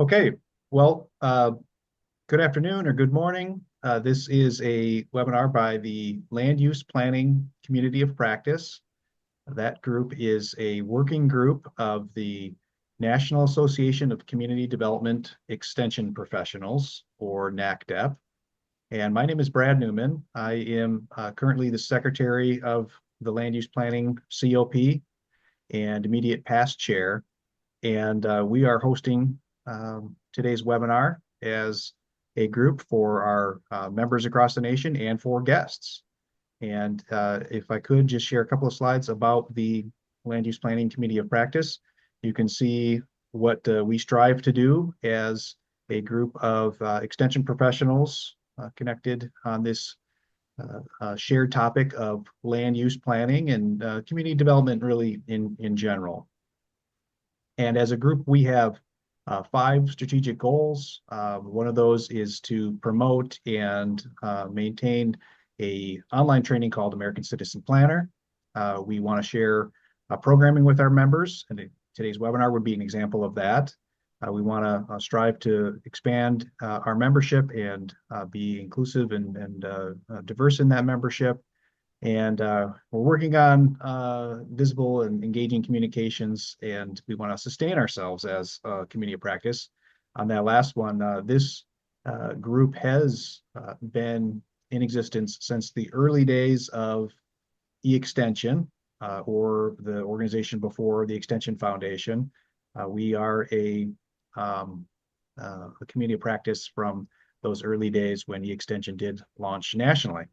Okay, well, good afternoon or good morning. This is a webinar by the Land Use Planning Community of Practice. That group is a working group of the National Association of Community Development Extension Professionals, or NACDEP. And my name is Brad Newman. I am currently the Secretary of the Land Use Planning COP and immediate past chair. And we are hosting today's webinar as a group for our members across the nation and for guests. And if I could just share a couple of slides about the Land Use Planning Committee of Practice, you can see what we strive to do as a group of extension professionals connected on this shared topic of land use planning and community development really in general. And as a group, we have five strategic goals. One of those is to promote and maintain a online training called American Citizen Planner. We want to share programming with our members, and today's webinar would be an example of that. We want to strive to expand our membership and be inclusive and diverse in that membership. And we're working on visible and engaging communications, and we want to sustain ourselves as a community of practice. On that last one, this group has been in existence since the early days of e-extension, or the organization before the Extension Foundation. We are a community of practice from those early days when e-extension did launch nationally.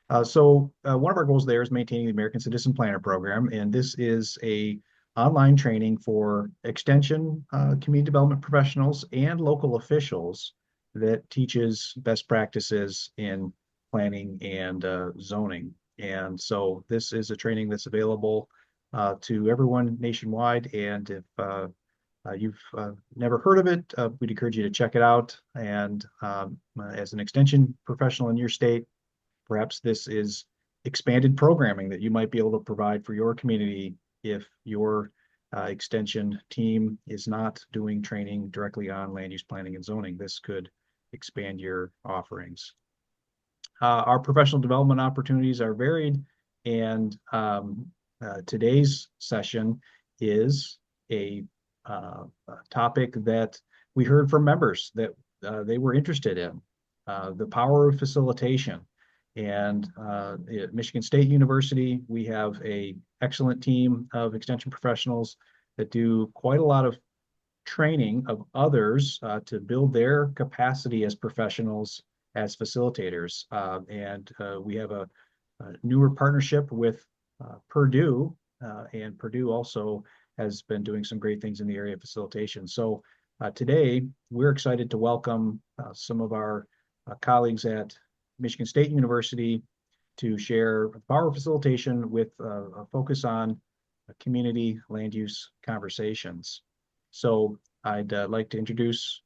One of our goals there is maintaining the American Citizen Planner program, and this is a online training for extension community development professionals and local officials that teaches best practices in planning and zoning. And so this is a training that's available to everyone nationwide. And if you've never heard of it, we'd encourage you to check it out. And as an extension professional in your state, perhaps this is expanded programming that you might be able to provide for your community if your extension team is not doing training directly on land use planning and zoning. This could expand your offerings. Our professional development opportunities are varied, and today's session is a topic that we heard from members that they were interested in, the power of facilitation. And at Michigan State University, we have an excellent team of extension professionals that do quite a lot of training of others to build their capacity as professionals, as facilitators. We have a newer partnership with Purdue, and Purdue also has been doing some great things in the area of facilitation. So today, we're excited to welcome some of our colleagues at Michigan State University to share power facilitation with a focus on community land use conversations. So I'd like to introduce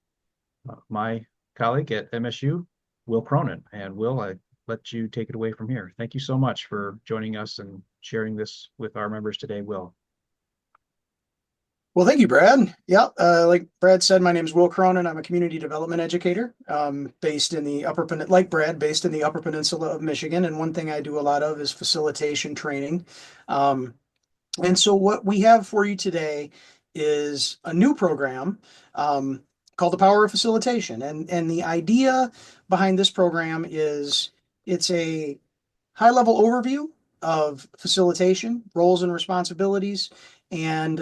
my colleague at MSU, Will Cronin. And Will, I let you take it away from here. Thank you so much for joining us and sharing this with our members today, Will. Well, thank you, Brad. Yeah, like Brad said, my name is Will Cronin. I'm a community development educator, based in the like Brad, based in the Upper Peninsula of Michigan. And one thing I do a lot of is facilitation training. And so what we have for you today is a new program called the Power of Facilitation. And the idea behind this program is it's a high-level overview of facilitation, roles and responsibilities, and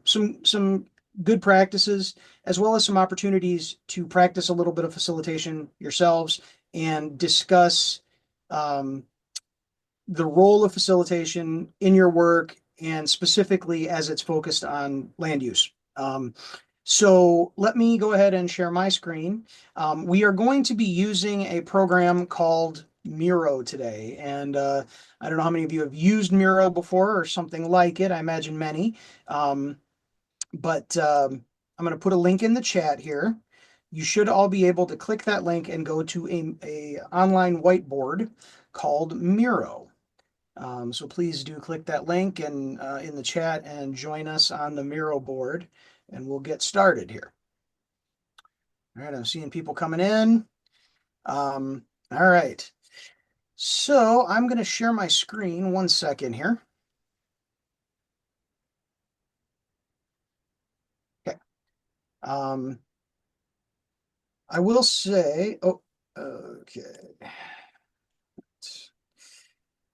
some good practices, as well as some opportunities to practice a little bit of facilitation yourselves and discuss the role of facilitation in your work, and specifically as it's focused on land use. So let me go ahead and share my screen. We are going to be using a program called Miro today. And I don't know how many of you have used Miro before or something like it. I imagine many. But I'm going to put a link in the chat here. You should all be able to click that link and go to a online whiteboard called Miro. So please do click that link and in the chat and join us on the Miro board, and we'll get started here. All right, I'm seeing people coming in. All right. So I'm going to share my screen 1 second here. Okay. Um, I will say, oh, okay.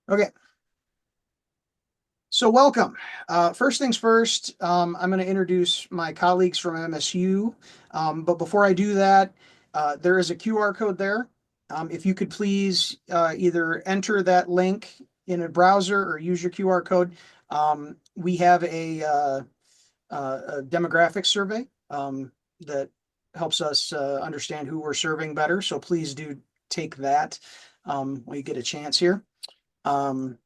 Okay. So welcome. First things first, I'm going to introduce my colleagues from MSU. But before I do that, there is a QR code there. If you could please either enter that link in a browser or use your QR code. We have a demographic survey that helps us understand who we're serving better. So please do take that when you get a chance here. Um,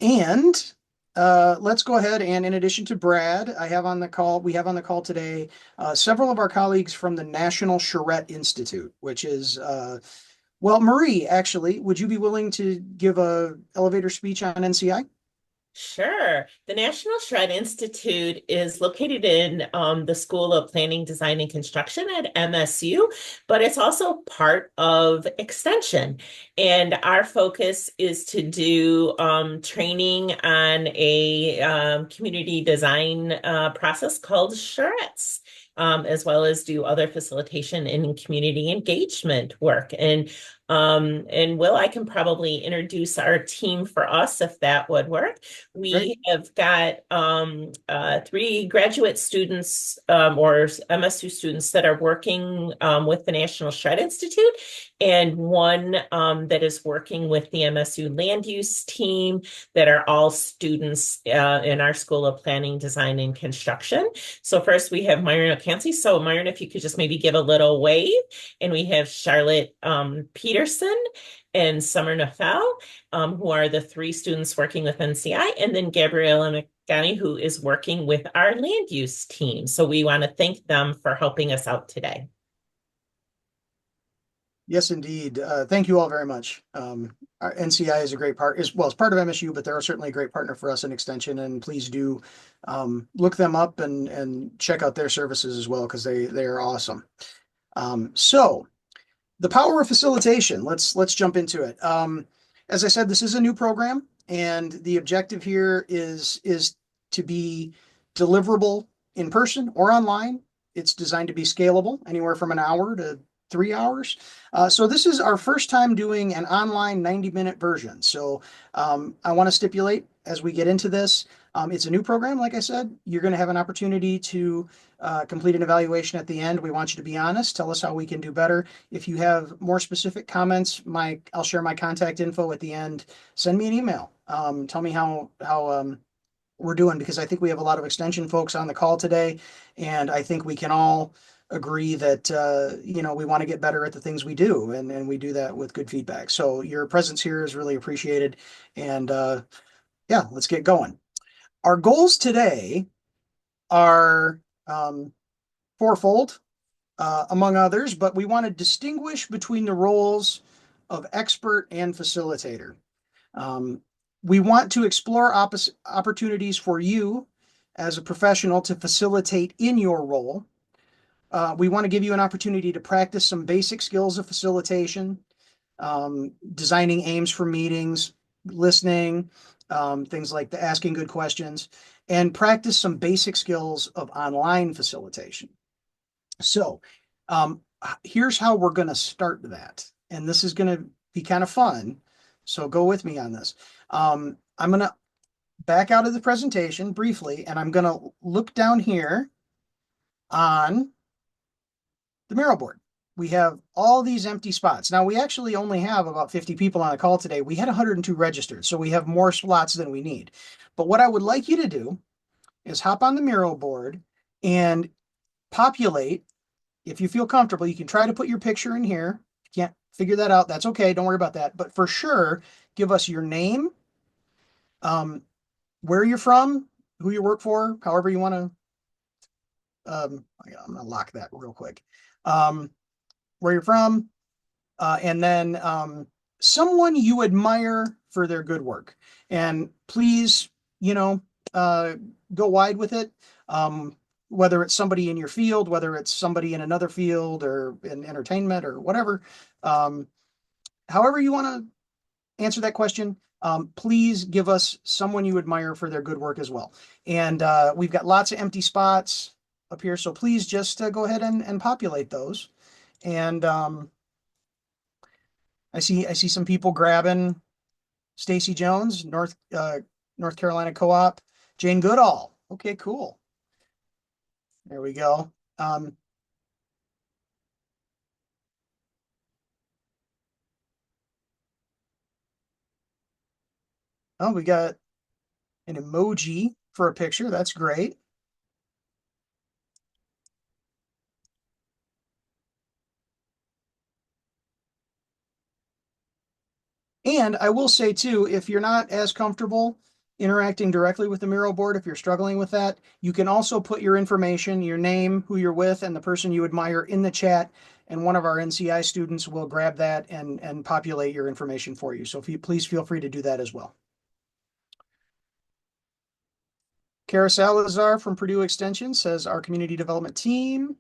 and let's go ahead and in addition to Brad, we have on the call today several of our colleagues from the National Charrette Institute, which is, well, Marie, actually, would you be willing to give a elevator speech on NCI? Sure. The National Shred Institute is located in the School of Planning, Design, and Construction at MSU, but it's also part of Extension. And our focus is to do training on a community design process called charrettes. As well as do other facilitation and community engagement work. And Will, I can probably introduce our team for us if that would work. Great. We have got three graduate students or MSU students that are working with the National Shred Institute, and one that is working with the MSU land use team that are all students in our School of Planning, Design, and Construction. So first we have Myron O'Cansey. So Myron, if you could just maybe give a little wave. And we have Charlotte Peterson and Summer Nafel, who are the three students working with NCI, and then Gabriella McGani, who is working with our land use team. So we want to thank them for helping us out today. Yes, indeed. Thank you all very much. Our NCI is a great part, as well as part of MSU, but they're certainly a great partner for us in Extension. And please do look them up and check out their services as well, because they are awesome. So the power of facilitation. Let's jump into it. As I said, this is a new program, and the objective here is to be deliverable in person or online. It's designed to be scalable, anywhere from an hour to 3 hours. So this is our first time doing an online 90-minute version. So I want to stipulate as we get into this, it's a new program, like I said. You're going to have an opportunity to complete an evaluation at the end. We want you to be honest. Tell us how we can do better. If you have more specific comments, I'll share my contact info at the end. Send me an email. Tell me how we're doing, because I think we have a lot of Extension folks on the call today, and I think we can all agree that we want to get better at the things we do, and we do that with good feedback. So your presence here is really appreciated, and yeah, let's get going. Our goals today are fourfold, among others, but we want to distinguish between the roles of expert and facilitator. We want to explore opportunities for you as a professional to facilitate in your role. We want to give you an opportunity to practice some basic skills of facilitation, designing aims for meetings, listening, things like asking good questions, and practice some basic skills of online facilitation. So here's how we're going to start that. And this is going to be kind of fun. So go with me on this. I'm going to back out of the presentation briefly, and I'm going to look down here on the Miro board. We have all these empty spots. Now, we actually only have about 50 people on the call today. We had 102 registered, so we have more slots than we need. But what I would like you to do is hop on the Miro board and populate. If you feel comfortable, you can try to put your picture in here. If you can't figure that out, that's okay. Don't worry about that. But for sure, give us your name, where you're from, who you work for, however you want to. I'm going to lock that real quick. Where you're from, and then someone you admire for their good work. And please, go wide with it. whether it's somebody in your field, whether it's somebody in another field or in entertainment or whatever. Um, However you want to answer that question, please give us someone you admire for their good work as well. And we've got lots of empty spots up here, so please just go ahead and populate those. And I see some people grabbing Stacy Jones, North Carolina Co-op, Jane Goodall. Okay, cool. There we go. Oh, we got an emoji for a picture. That's great. And I will say too, if you're not as comfortable interacting directly with the mural board, if you're struggling with that, you can also put your information, your name, who you're with, and the person you admire in the chat, and one of our NCI students will grab that and populate your information for you. So if you please feel free to do that as well. Kara Salazar from Purdue Extension says our community development team.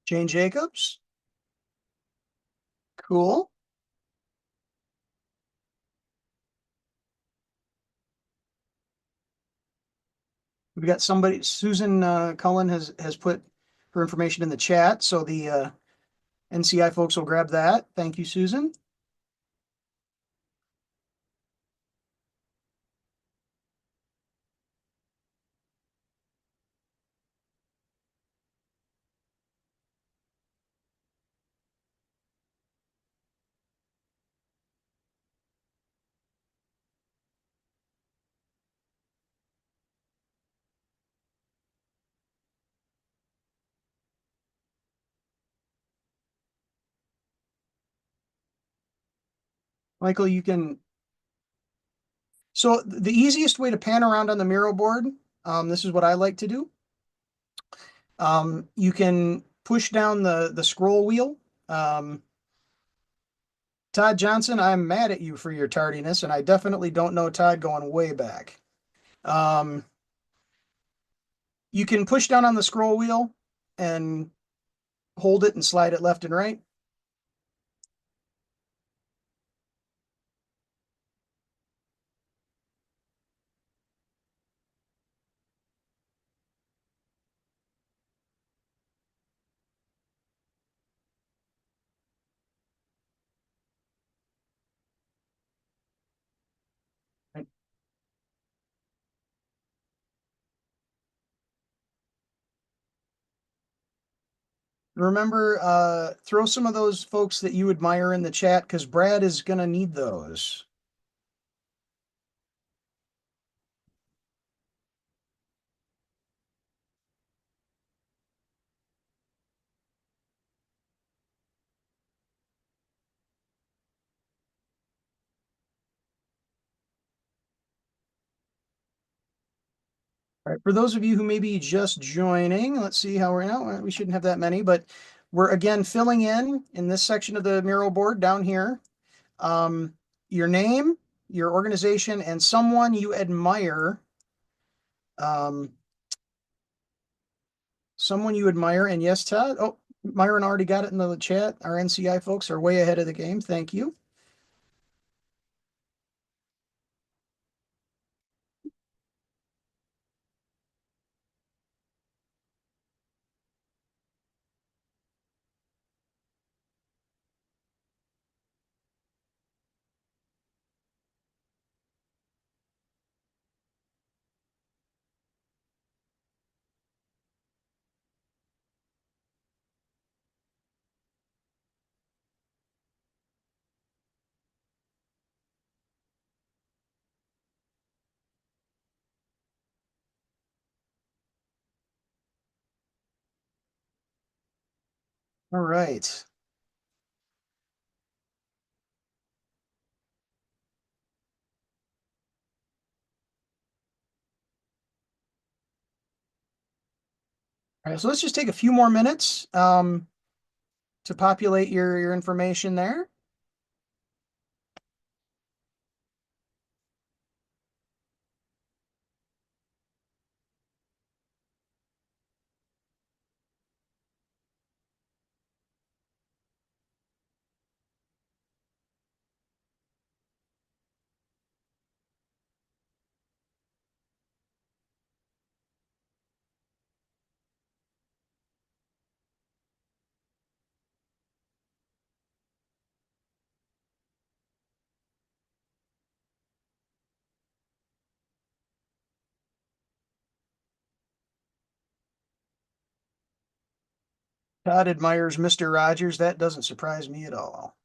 Jane Jacobs. Cool. We've got somebody, Susan Cullen has put her information in the chat, so the NCI folks will grab that. Thank you, Susan. Michael, you can. So the easiest way to pan around on the mural board, this is what I like to do. You can push down the scroll wheel. Todd Johnson, I'm mad at you for your tardiness, and I definitely don't know Todd going way back. Um, you can push down on the scroll wheel and hold it and slide it left and right. Remember, throw some of those folks that you admire in the chat because Brad is going to need those. All right, for those of you who may be just joining, let's see how we're now. We shouldn't have that many, but we're again filling in this section of the mural board down here. Your name, your organization, and someone you admire. Someone you admire, and yes, Todd. Oh, Myron already got it in the chat. Our NCI folks are way ahead of the game. Thank you. All right. All right, so let's just take a few more minutes to populate your information there. Todd admires Mr. Rogers. That doesn't surprise me at all.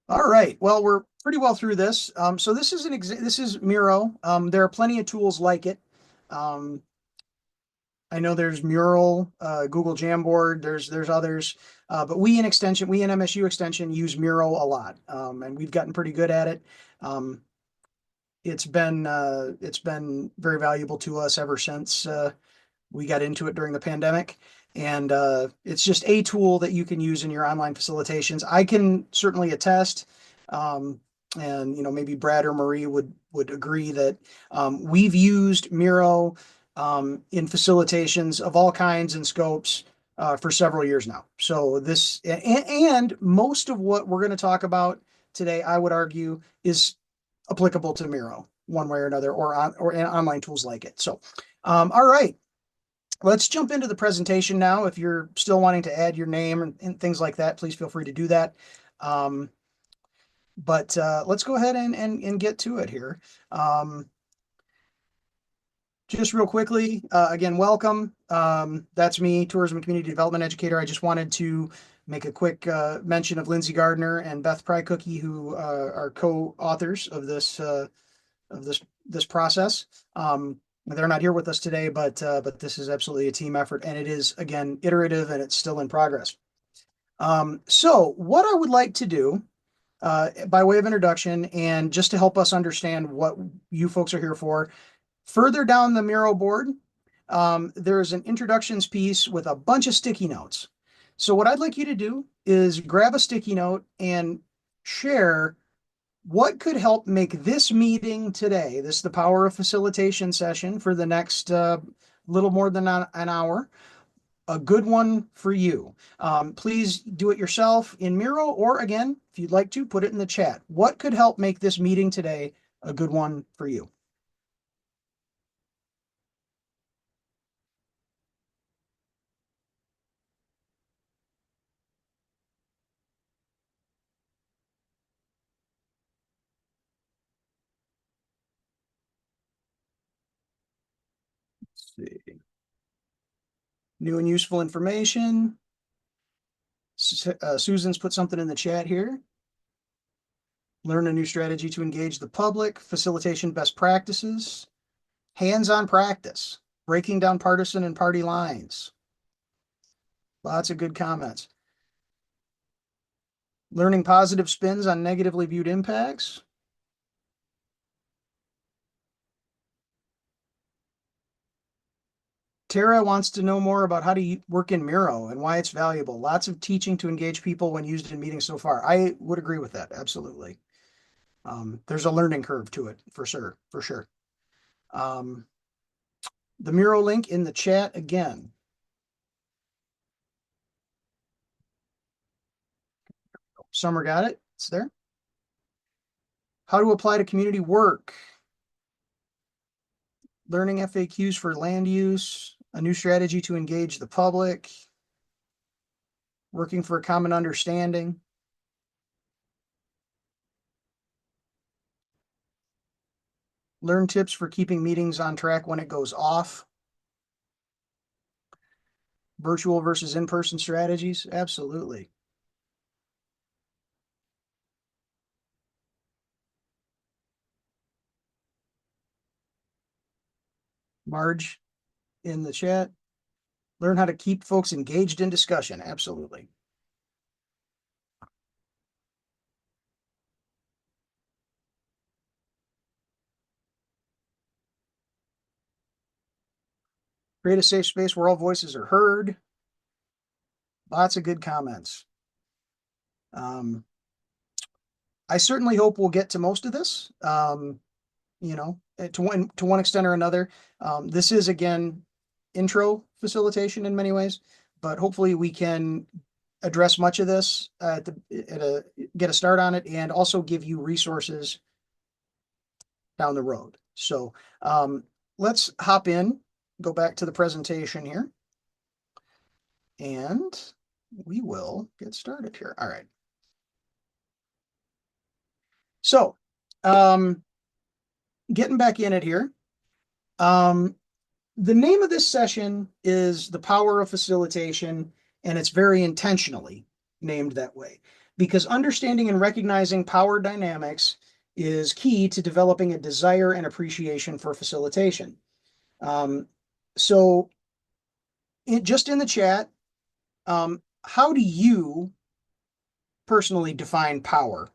All right. Well, we're pretty well through this. So this is this is Miro. There are plenty of tools like it. Um, I know there's Mural, Google Jamboard. There's others, but we in MSU Extension use Miro a lot, and we've gotten pretty good at it. Um, it's been very valuable to us ever since we got into it during the pandemic. And it's just a tool that you can use in your online facilitations. I can certainly attest, um, and maybe Brad or Marie would agree that we've used Miro in facilitations of all kinds and scopes for several years now. So and most of what we're going to talk about today, I would argue, is applicable to Miro one way or another, or online tools like it. So, all right. Let's jump into the presentation now. If you're still wanting to add your name and things like that, please feel free to do that. But let's go ahead and get to it here. Just real quickly, again, welcome. That's me, Tourism and Community Development Educator. I just wanted to make a quick mention of Lindsay Gardner and Beth Prycookie, who are co-authors of this process. They're not here with us today, but this is absolutely a team effort, and it is, again, iterative, and it's still in progress. So what I would like to do, by way of introduction, and just to help us understand what you folks are here for, further down the Miro board, there's an introductions piece with a bunch of sticky notes. So what I'd like you to do is grab a sticky note and share what could help make this meeting today, this the Power of Facilitation session for the next little more than an hour, a good one for you. Please do it yourself in Miro, or again, if you'd like to, put it in the chat. What could help make this meeting today a good one for you? Let's see. New and useful information. Susan's put something in the chat here. Learn a new strategy to engage the public, facilitation best practices, hands-on practice, breaking down partisan and party lines. Lots of good comments. Learning positive spins on negatively viewed impacts. Tara wants to know more about how to work in Miro and why it's valuable. Lots of teaching to engage people when used in meetings so far. I would agree with that, absolutely. There's a learning curve to it, for sure, for sure. The Miro link in the chat again. Summer got it, it's there. How to apply to community work. Learning FAQs for land use, a new strategy to engage the public, working for a common understanding. Learn tips for keeping meetings on track when it goes off. Virtual versus in-person strategies, absolutely. Marge in the chat. Learn how to keep folks engaged in discussion, absolutely. Create a safe space where all voices are heard. Lots of good comments. I certainly hope we'll get to most of this. To one extent or another. This is again intro facilitation in many ways, but hopefully we can address much of this get a start on it, and also give you resources down the road. So let's hop in, go back to the presentation here, and we will get started here. All right. So getting back in it here. The name of this session is The Power of Facilitation, and it's very intentionally named that way because understanding and recognizing power dynamics is key to developing a desire and appreciation for facilitation. So just in the chat, how do you personally define power?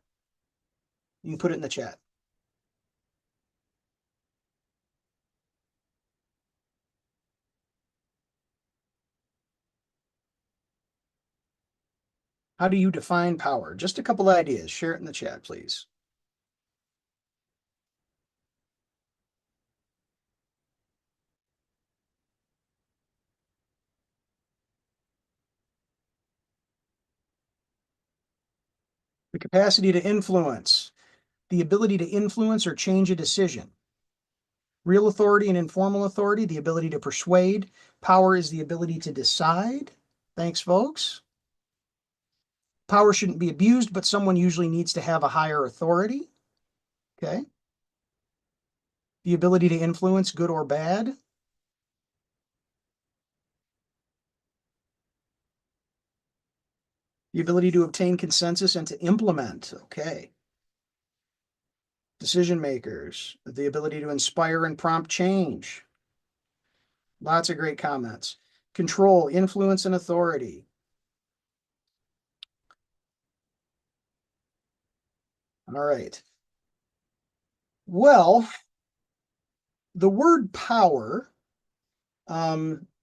You can put it in the chat. How do you define power? Just a couple ideas. Share it in the chat, please. The capacity to influence, the ability to influence or change a decision. Real authority and informal authority, the ability to persuade. Power is the ability to decide. Thanks, folks. Power shouldn't be abused, but someone usually needs to have a higher authority. Okay. The ability to influence, good or bad. The ability to obtain consensus and to implement. Okay. Decision makers, the ability to inspire and prompt change. Lots of great comments. Control, influence, and authority. All right. Well, the word power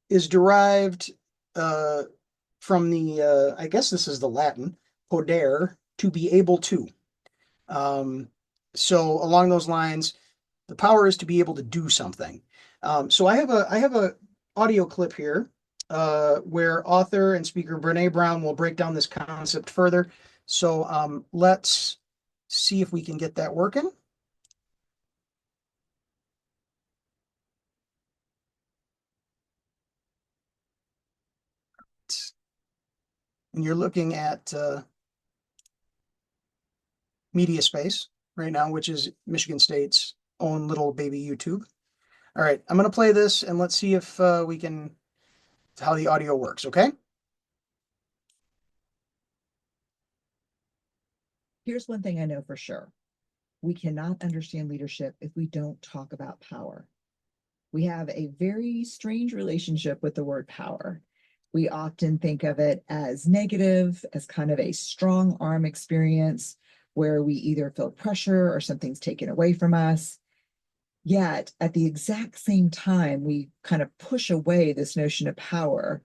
is derived from the, I guess this is the Latin, podere, to be able to. So along those lines, the power is to be able to do something. So I have a audio clip here where author and speaker Brene Brown will break down this concept further. So let's see if we can get that working. And you're looking at Media Space right now, which is Michigan State's own little baby YouTube. All right, I'm going to play this and let's see if we can, how the audio works, okay? Here's one thing I know for sure. We cannot understand leadership if we don't talk about power. We have a very strange relationship with the word power. We often think of it as negative, as kind of a strong arm experience where we either feel pressure or something's taken away from us. Yet at the exact same time, we kind of push away this notion of power.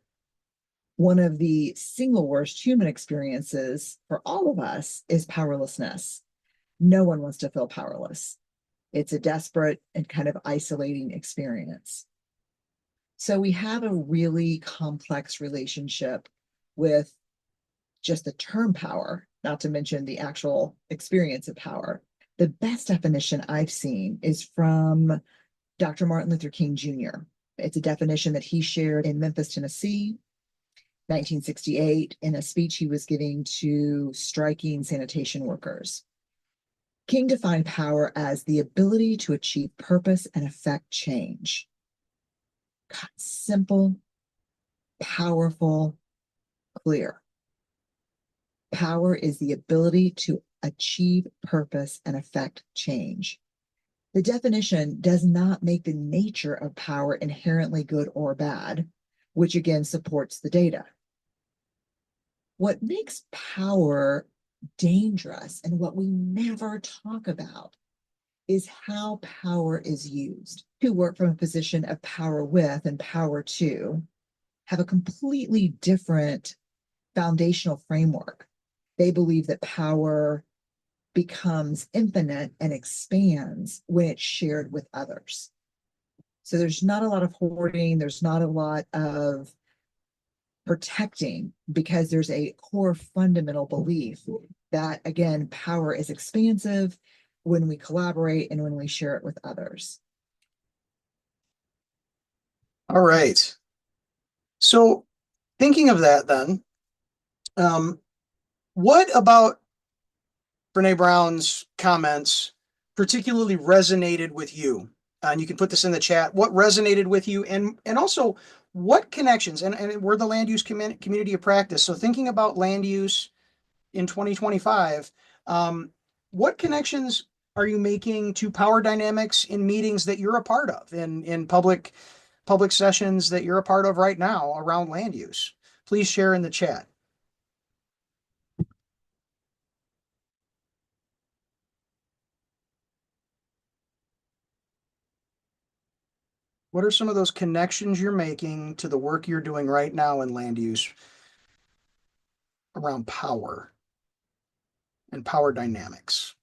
One of the single worst human experiences for all of us is powerlessness. No one wants to feel powerless. It's a desperate and kind of isolating experience. So we have a really complex relationship with just the term power, not to mention the actual experience of power. The best definition I've seen is from Dr. Martin Luther King Jr. It's a definition that he shared in Memphis, Tennessee, 1968, in a speech he was giving to striking sanitation workers. King defined power as the ability to achieve purpose and affect change. God, simple, powerful, clear. Power is the ability to achieve purpose and affect change. The definition does not make the nature of power inherently good or bad, which again supports the data. What makes power dangerous and what we never talk about is how power is used. Who work from a position of power with and power to have a completely different foundational framework. They believe that power becomes infinite and expands when it's shared with others. So there's not a lot of hoarding, there's not a lot of protecting, because there's a core fundamental belief that, again, power is expansive when we collaborate and when we share it with others. All right. So thinking of that then, what about Brene Brown's comments particularly resonated with you? And you can put this in the chat. What resonated with you, and also what connections? And we're the land use community of practice. So thinking about land use in 2025, what connections are you making to power dynamics in meetings that you're a part of, in public sessions that you're a part of right now around land use? Please share in the chat. What are some of those connections you're making to the work you're doing right now in land use around power and power dynamics?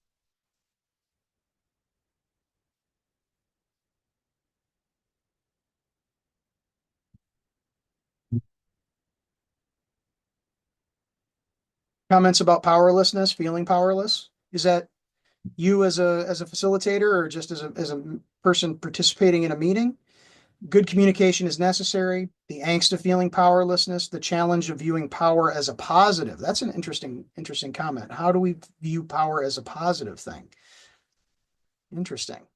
Comments about powerlessness, feeling powerless? Is that you as a facilitator, or just as a person participating in a meeting? Good communication is necessary. The angst of feeling powerlessness, the challenge of viewing power as a positive. That's an interesting comment. How do we view power as a positive thing? Interesting.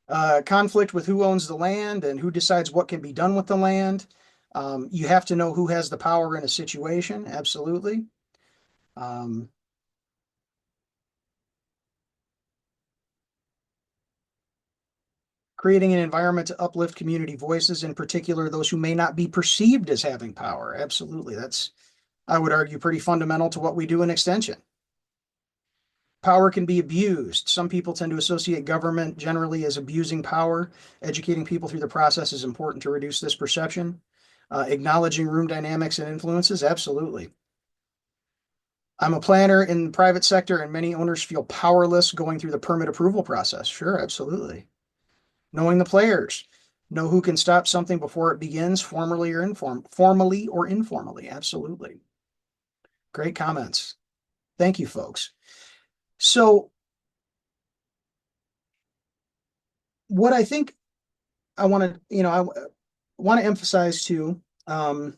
Conflict with who owns the land and who decides what can be done with the land. You have to know who has the power in a situation. Absolutely. Creating an environment to uplift community voices, in particular those who may not be perceived as having power. Absolutely. That's, I would argue, pretty fundamental to what we do in extension. Power can be abused. Some people tend to associate government generally as abusing power. Educating people through the process is important to reduce this perception. Acknowledging room dynamics and influences, absolutely. I'm a planner in the private sector, and many owners feel powerless going through the permit approval process. Sure, absolutely. Knowing the players, know who can stop something before it begins, formally or informally. Absolutely. Great comments. Thank you, folks. So what I think I want to, I want to emphasize too, that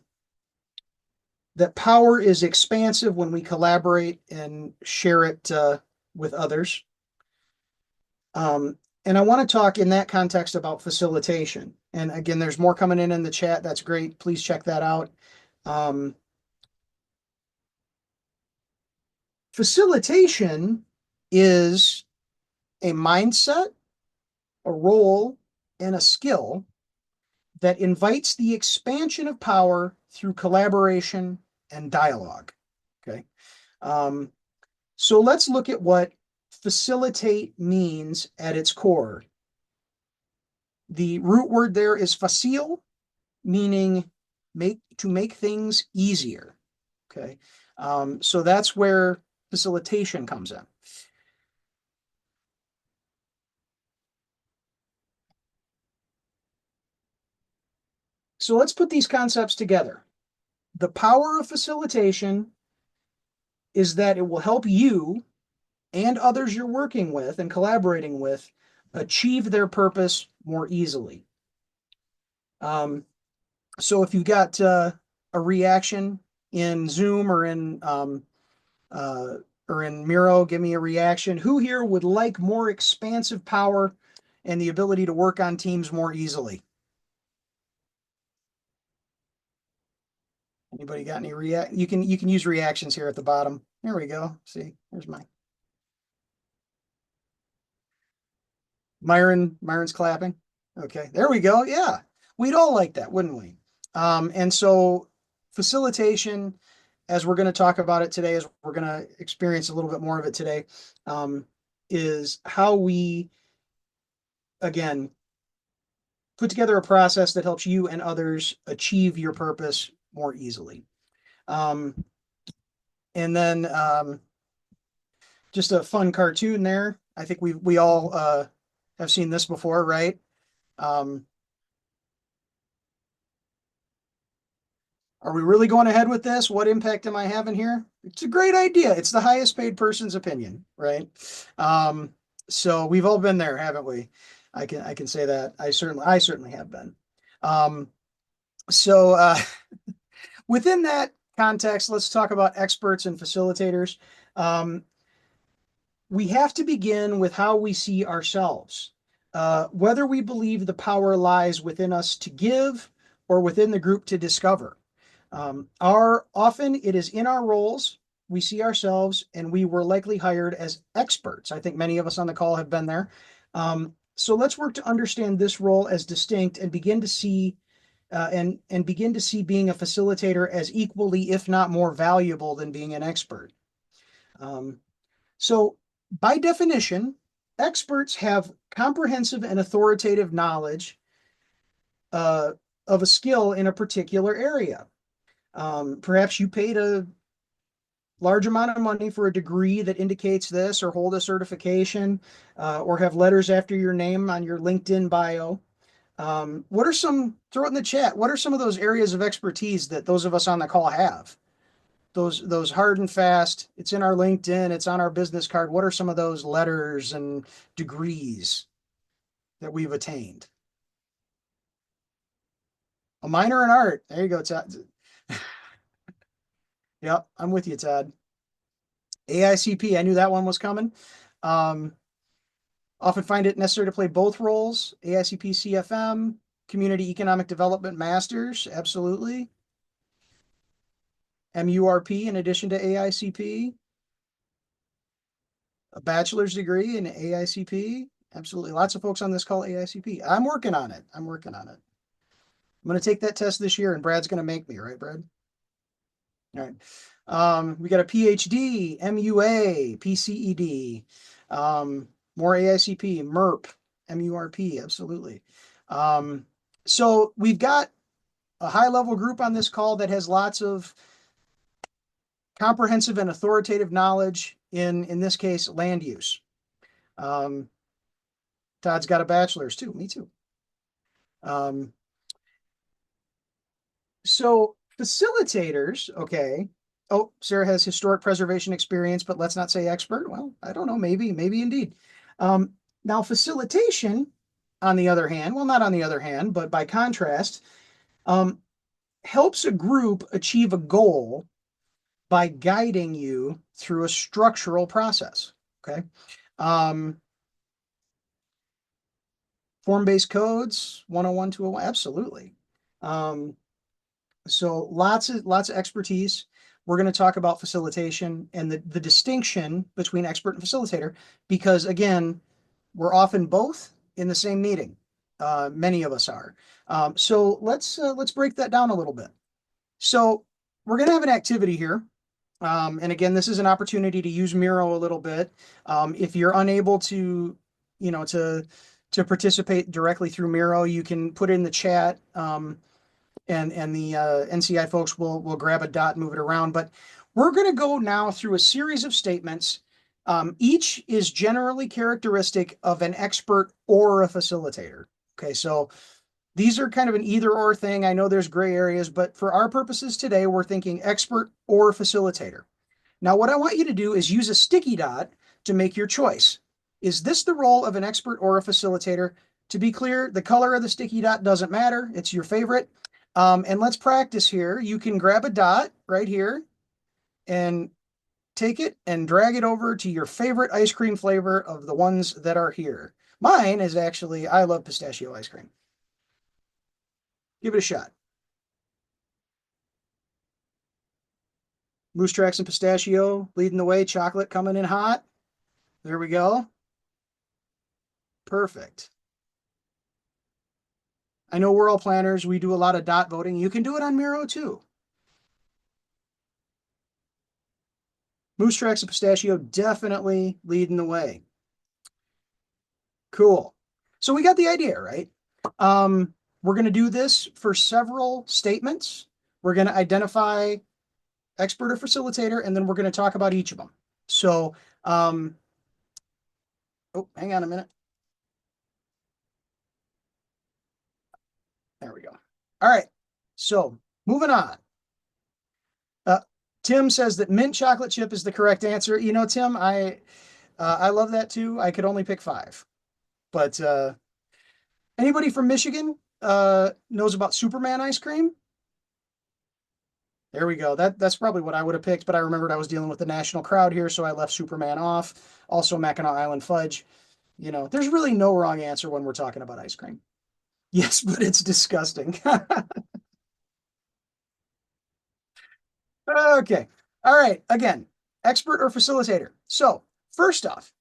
power is expansive when we collaborate and share it with others. And I want to talk in that context about facilitation. And again, there's more coming in the chat. That's great. Please check that out. Facilitation is a mindset, a role, and a skill that invites the expansion of power through collaboration and dialogue. Okay. So let's look at what facilitate means at its core. The root word there is facile, meaning to make things easier. Okay. So that's where facilitation comes in. So let's put these concepts together. The power of facilitation is that it will help you and others you're working with and collaborating with achieve their purpose more easily. So if you got a reaction in Zoom or in Miro, give me a reaction. Who here would like more expansive power and the ability to work on teams more easily? Anybody got any you can use reactions here at the bottom. There we go. See, there's mine. Myron's clapping. Okay, there we go. Yeah, we'd all like that, wouldn't we? And so facilitation, as we're going to talk about it today, as we're going to experience a little bit more of it today, is how we, again, put together a process that helps you and others achieve your purpose more easily. And then just a fun cartoon there. I think we all have seen this before, right? Um, are we really going ahead with this? What impact am I having here? It's a great idea. It's the highest paid person's opinion, right? So we've all been there, haven't we? I can say that. I certainly have been. Um, so within that context, let's talk about experts and facilitators. Um, we have to begin with how we see ourselves. Whether we believe the power lies within us to give or within the group to discover. Often it is in our roles we see ourselves, and we were likely hired as experts. I think many of us on the call have been there. So let's work to understand this role as distinct and begin to see and begin to see being a facilitator as equally, if not more valuable than being an expert. So by definition, experts have comprehensive and authoritative knowledge uh, of a skill in a particular area. Perhaps you paid a large amount of money for a degree that indicates this, or hold a certification, or have letters after your name on your LinkedIn bio. What are some, throw it in the chat, what are some of those areas of expertise that those of us on the call have? Those hard and fast, it's in our LinkedIn, it's on our business card. What are some of those letters and degrees that we've attained? A minor in art. There you go, Todd. Yep, I'm with you, Todd. AICP, I knew that one was coming. Often find it necessary to play both roles. AICP CFM, Community Economic Development Masters, absolutely. MURP in addition to AICP. A bachelor's degree in AICP. Absolutely. Lots of folks on this call AICP. I'm working on it. I'm going to take that test this year, and Brad's going to make me, right, Brad? All right. We got a PhD, MUA, PCED, more AICP, MERP, MURP, absolutely. So we've got a high level group on this call that has lots of comprehensive and authoritative knowledge in this case, land use. Todd's got a bachelor's too, me too. So facilitators, okay. Oh, Sarah has historic preservation experience, but let's not say expert. Well, I don't know, maybe indeed. Now facilitation, on the other hand, well, not on the other hand, but by contrast, helps a group achieve a goal by guiding you through a structural process, okay? Form-based codes, 101, 201, absolutely. So lots of expertise. We're going to talk about facilitation and the distinction between expert and facilitator, because again, we're often both in the same meeting. Many of us are. So let's break that down a little bit. So we're going to have an activity here. And again, this is an opportunity to use Miro a little bit. If you're unable to, to participate directly through Miro, you can put it in the chat. And the NCI folks will grab a dot and move it around. But we're going to go now through a series of statements. Each is generally characteristic of an expert or a facilitator. Okay, so these are kind of an either or thing. I know there's gray areas, but for our purposes today, we're thinking expert or facilitator. Now, what I want you to do is use a sticky dot to make your choice. Is this the role of an expert or a facilitator? To be clear, the color of the sticky dot doesn't matter. It's your favorite. And let's practice here. You can grab a dot right here and take it and drag it over to your favorite ice cream flavor of the ones that are here. Mine is actually, I love pistachio ice cream. Give it a shot. Moose Tracks and pistachio leading the way, chocolate coming in hot. There we go. Perfect. I know we're all planners. We do a lot of dot voting. You can do it on Miro too. Moose Tracks and pistachio definitely leading the way. Cool. So we got the idea, right? We're going to do this for several statements. We're going to identify expert or facilitator, and then we're going to talk about each of them. So, oh, hang on a minute. There we go. All right. So moving on. Tim says that mint chocolate chip is the correct answer. You know, Tim, I love that too. I could only pick 5, but anybody from Michigan knows about Superman ice cream? There we go. That's probably what I would have picked, but I remembered I was dealing with the national crowd here, so I left Superman off. Also, Mackinac Island fudge. You know, there's really no wrong answer when we're talking about ice cream. Yes, but it's disgusting. Okay. All right. Again, expert or facilitator. So, first off,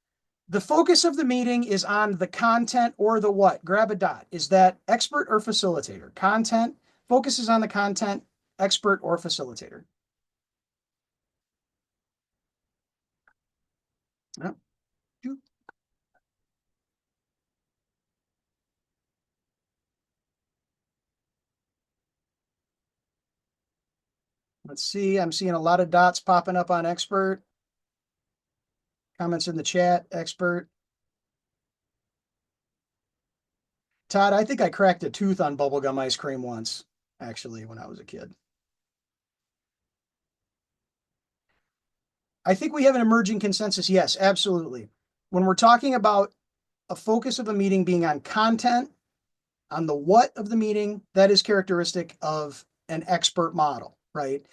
the focus of the meeting is on the content or the what. Grab a dot. Is that expert or facilitator? Content focuses on the content, expert or facilitator. Oh, let's see. I'm seeing a lot of dots popping up on expert. Comments in the chat, expert. Todd, I think I cracked a tooth on bubblegum ice cream once, actually, when I was a kid. I think we have an emerging consensus. Yes, absolutely. When we're talking about a focus of a meeting being on content, on the what of the meeting, that is characteristic of an expert model, right?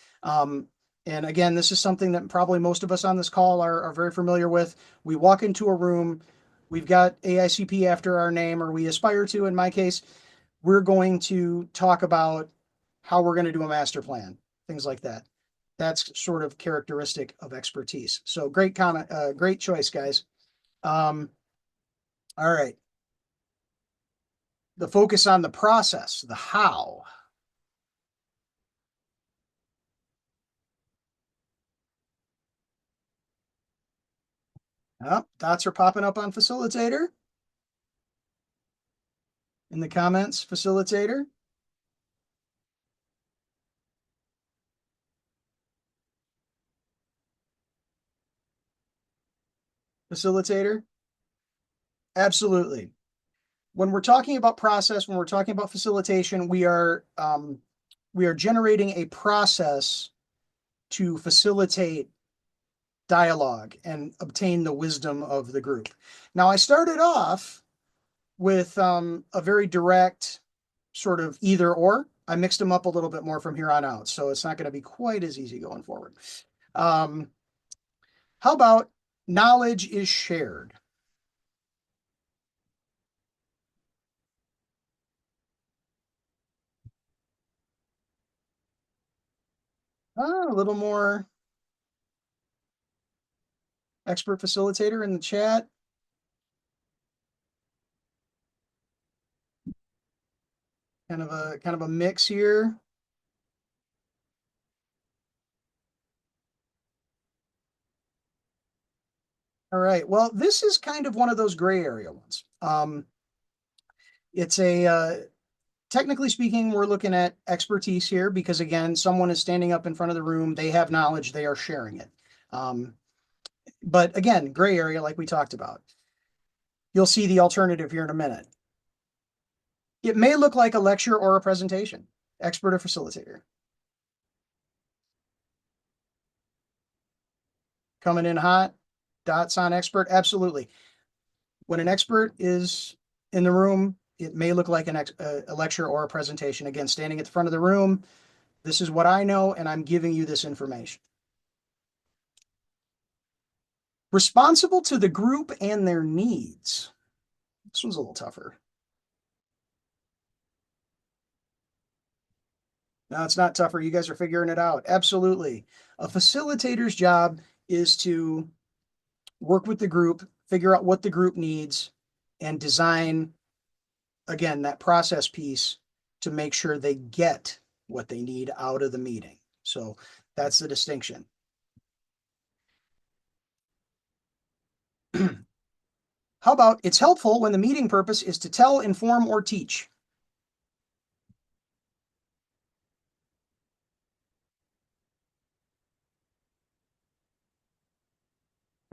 And again, this is something that probably most of us on this call are very familiar with. We walk into a room, we've got AICP after our name, or we aspire to, in my case, we're going to talk about how we're going to do a master plan, things like that. That's sort of characteristic of expertise. So great comment, great choice, guys. All right. The focus on the process, the how. Oh, dots are popping up on facilitator. In the comments, facilitator. Facilitator. Absolutely. When we're talking about process, when we're talking about facilitation, we are generating a process to facilitate dialogue and obtain the wisdom of the group. Now, I started off with a very direct sort of either or. I mixed them up a little bit more from here on out, so it's not going to be quite as easy going forward. How about knowledge is shared? A little more expert facilitator in the chat. Kind of a mix here. All right. Well, this is kind of one of those gray area ones. It's technically speaking, we're looking at expertise here because again, someone is standing up in front of the room. They have knowledge. They are sharing it. But again, gray area, like we talked about. You'll see the alternative here in a minute. It may look like a lecture or a presentation, expert or facilitator. Coming in hot, dots on expert, absolutely. When an expert is in the room, it may look like a lecture or a presentation. Again, standing at the front of the room, this is what I know, and I'm giving you this information. Responsible to the group and their needs. This one's a little tougher. No, it's not tougher. You guys are figuring it out. Absolutely. A facilitator's job is to work with the group, figure out what the group needs, and design, again, that process piece to make sure they get what they need out of the meeting. So that's the distinction. How about it's helpful when the meeting purpose is to tell, inform, or teach?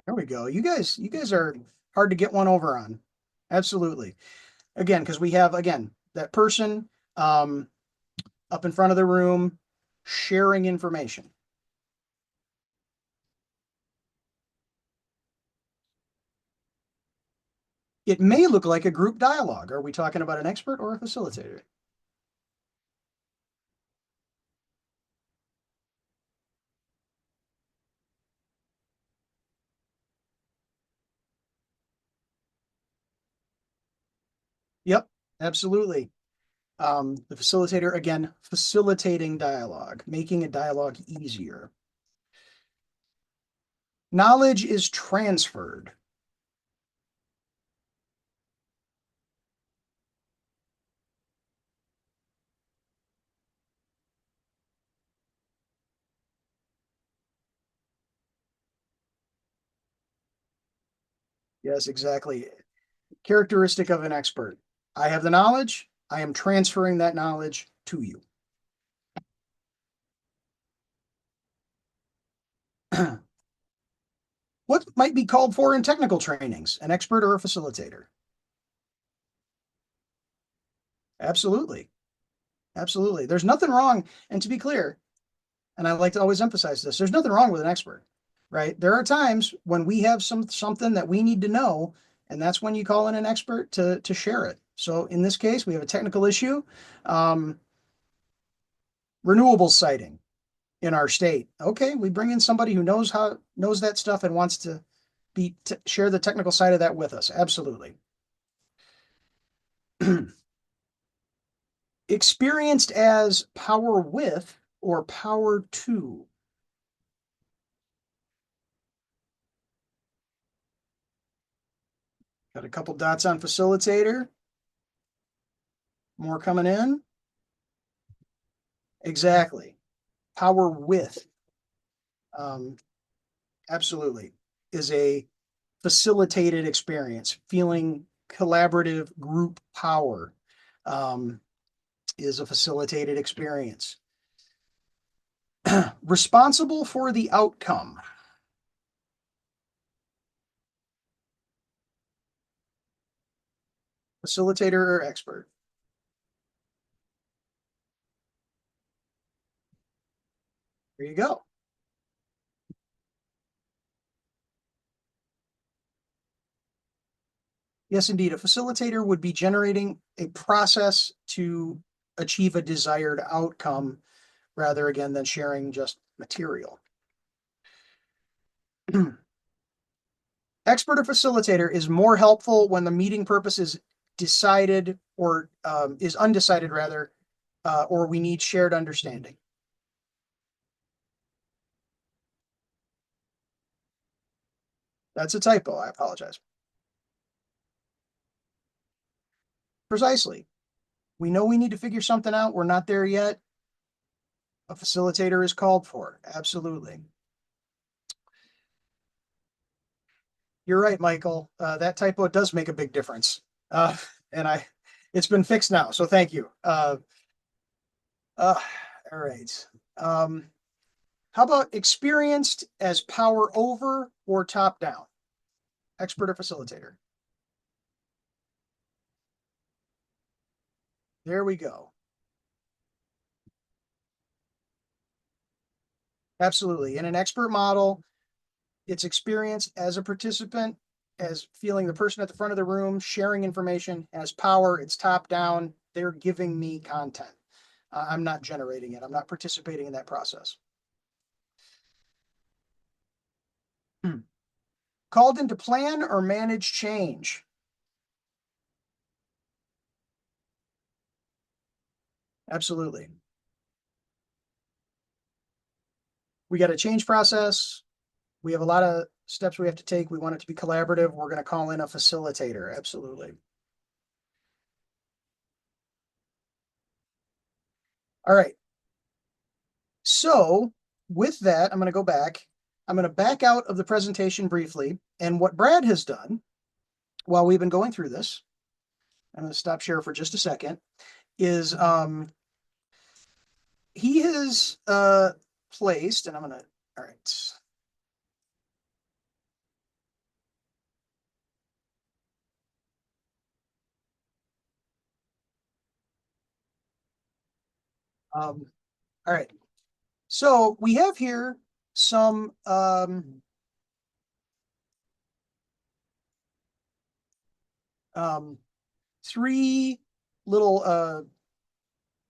There we go. You guys are hard to get one over on. Absolutely. Again, because we have, again, that person up in front of the room sharing information. It may look like a group dialogue. Are we talking about an expert or a facilitator? Yep, absolutely. The facilitator, again, facilitating dialogue, making a dialogue easier. Knowledge is transferred. Yes, exactly. Characteristic of an expert. I have the knowledge. I am transferring that knowledge to you. What might be called for in technical trainings, an expert or a facilitator? Absolutely. Absolutely. There's nothing wrong. And to be clear, and I like to always emphasize this, there's nothing wrong with an expert, right? There are times when we have something that we need to know, and that's when you call in an expert to share it. So in this case, we have a technical issue, renewable siting in our state. Okay, we bring in somebody who knows that stuff and wants to share the technical side of that with us. Absolutely. Experienced as power with or power to. Got a couple dots on facilitator. More coming in. Exactly. Power with. Absolutely. Is a facilitated experience. Feeling collaborative group power is a facilitated experience. Responsible for the outcome. Facilitator or expert? There you go. Yes, indeed. A facilitator would be generating a process to achieve a desired outcome rather, again, than sharing just material. Expert or facilitator is more helpful when the meeting purpose is decided or is undecided rather, or we need shared understanding. That's a typo. I apologize. Precisely. We know we need to figure something out. We're not there yet. A facilitator is called for. Absolutely. You're right, Michael. That typo does make a big difference. And it's been fixed now. So thank you. All right. How about experienced as power over or top down? Expert or facilitator? There we go. Absolutely. In an expert model, it's experience as a participant, as feeling the person at the front of the room, sharing information. As power, it's top down. They're giving me content. I'm not generating it. I'm not participating in that process. Called into plan or manage change? Absolutely. We got a change process. We have a lot of steps we have to take. We want it to be collaborative. We're going to call in a facilitator. Absolutely. All right. So with that, I'm going to go back. I'm going to back out of the presentation briefly. And what Brad has done while we've been going through this, I'm going to stop share for just a second, is he has placed, and I'm going to, all right. All right. So we have here some three little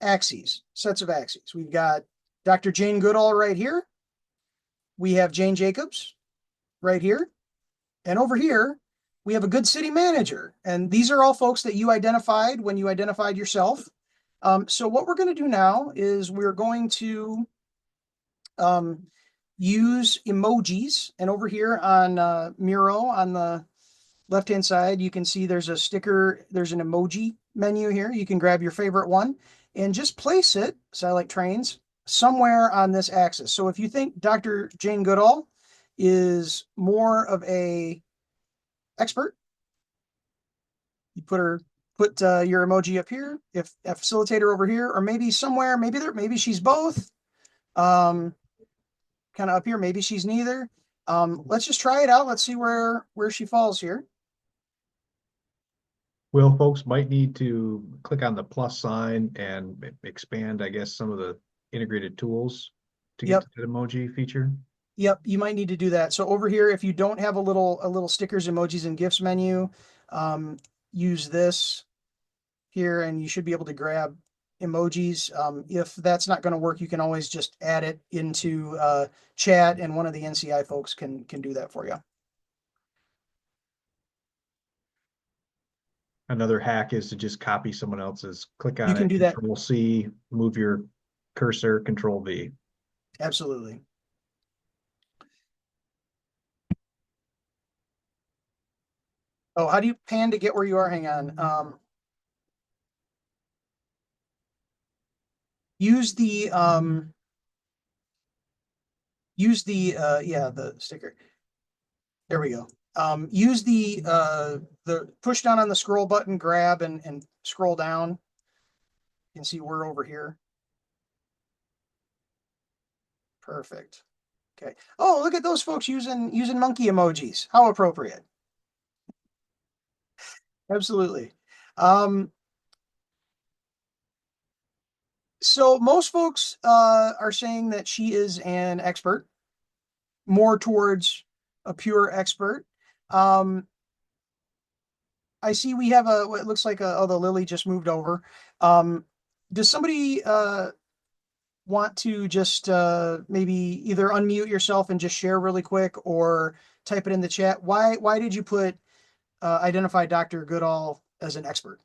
axes, sets of axes. We've got Dr. Jane Goodall right here. We have Jane Jacobs right here. And over here, we have a good city manager. And these are all folks that you identified when you identified yourself. So what we're going to do now is we're going to use emojis. And over here on Miro on the left-hand side, you can see there's a sticker, there's an emoji menu here. You can grab your favorite one and just place it, so I like trains, somewhere on this axis. So if you think Dr. Jane Goodall is more of a expert, you put your emoji up here, if a facilitator over here, or maybe somewhere, maybe she's both, kind of up here, maybe she's neither. Let's just try it out. Let's see where she falls here. Well, folks might need to click on the plus sign and expand, I guess, some of the integrated tools to get Yep. to that emoji feature. Yep, you might need to do that. So over here, if you don't have a little stickers, emojis, and GIFs menu, use this here, and you should be able to grab emojis. If that's not going to work, you can always just add it into chat, and one of the NCI folks can do that for you. Another hack is to just copy someone else's, click on You can it, do that. Control C, move your cursor, Control V. Absolutely. Oh, how do you pan to get where you are? Hang on. Use the yeah, the sticker. There we go. Use the push down on the scroll button, grab and scroll down. You can see we're over here. Perfect. Okay. Oh, look at those folks using monkey emojis. How appropriate. Absolutely. So most folks are saying that she is an expert, more towards a pure expert. I see we have what looks like oh, the Lily just moved over. Does somebody want to just maybe either unmute yourself and just share really quick, or type it in the chat? Why did you put identify Dr. Goodall as an expert?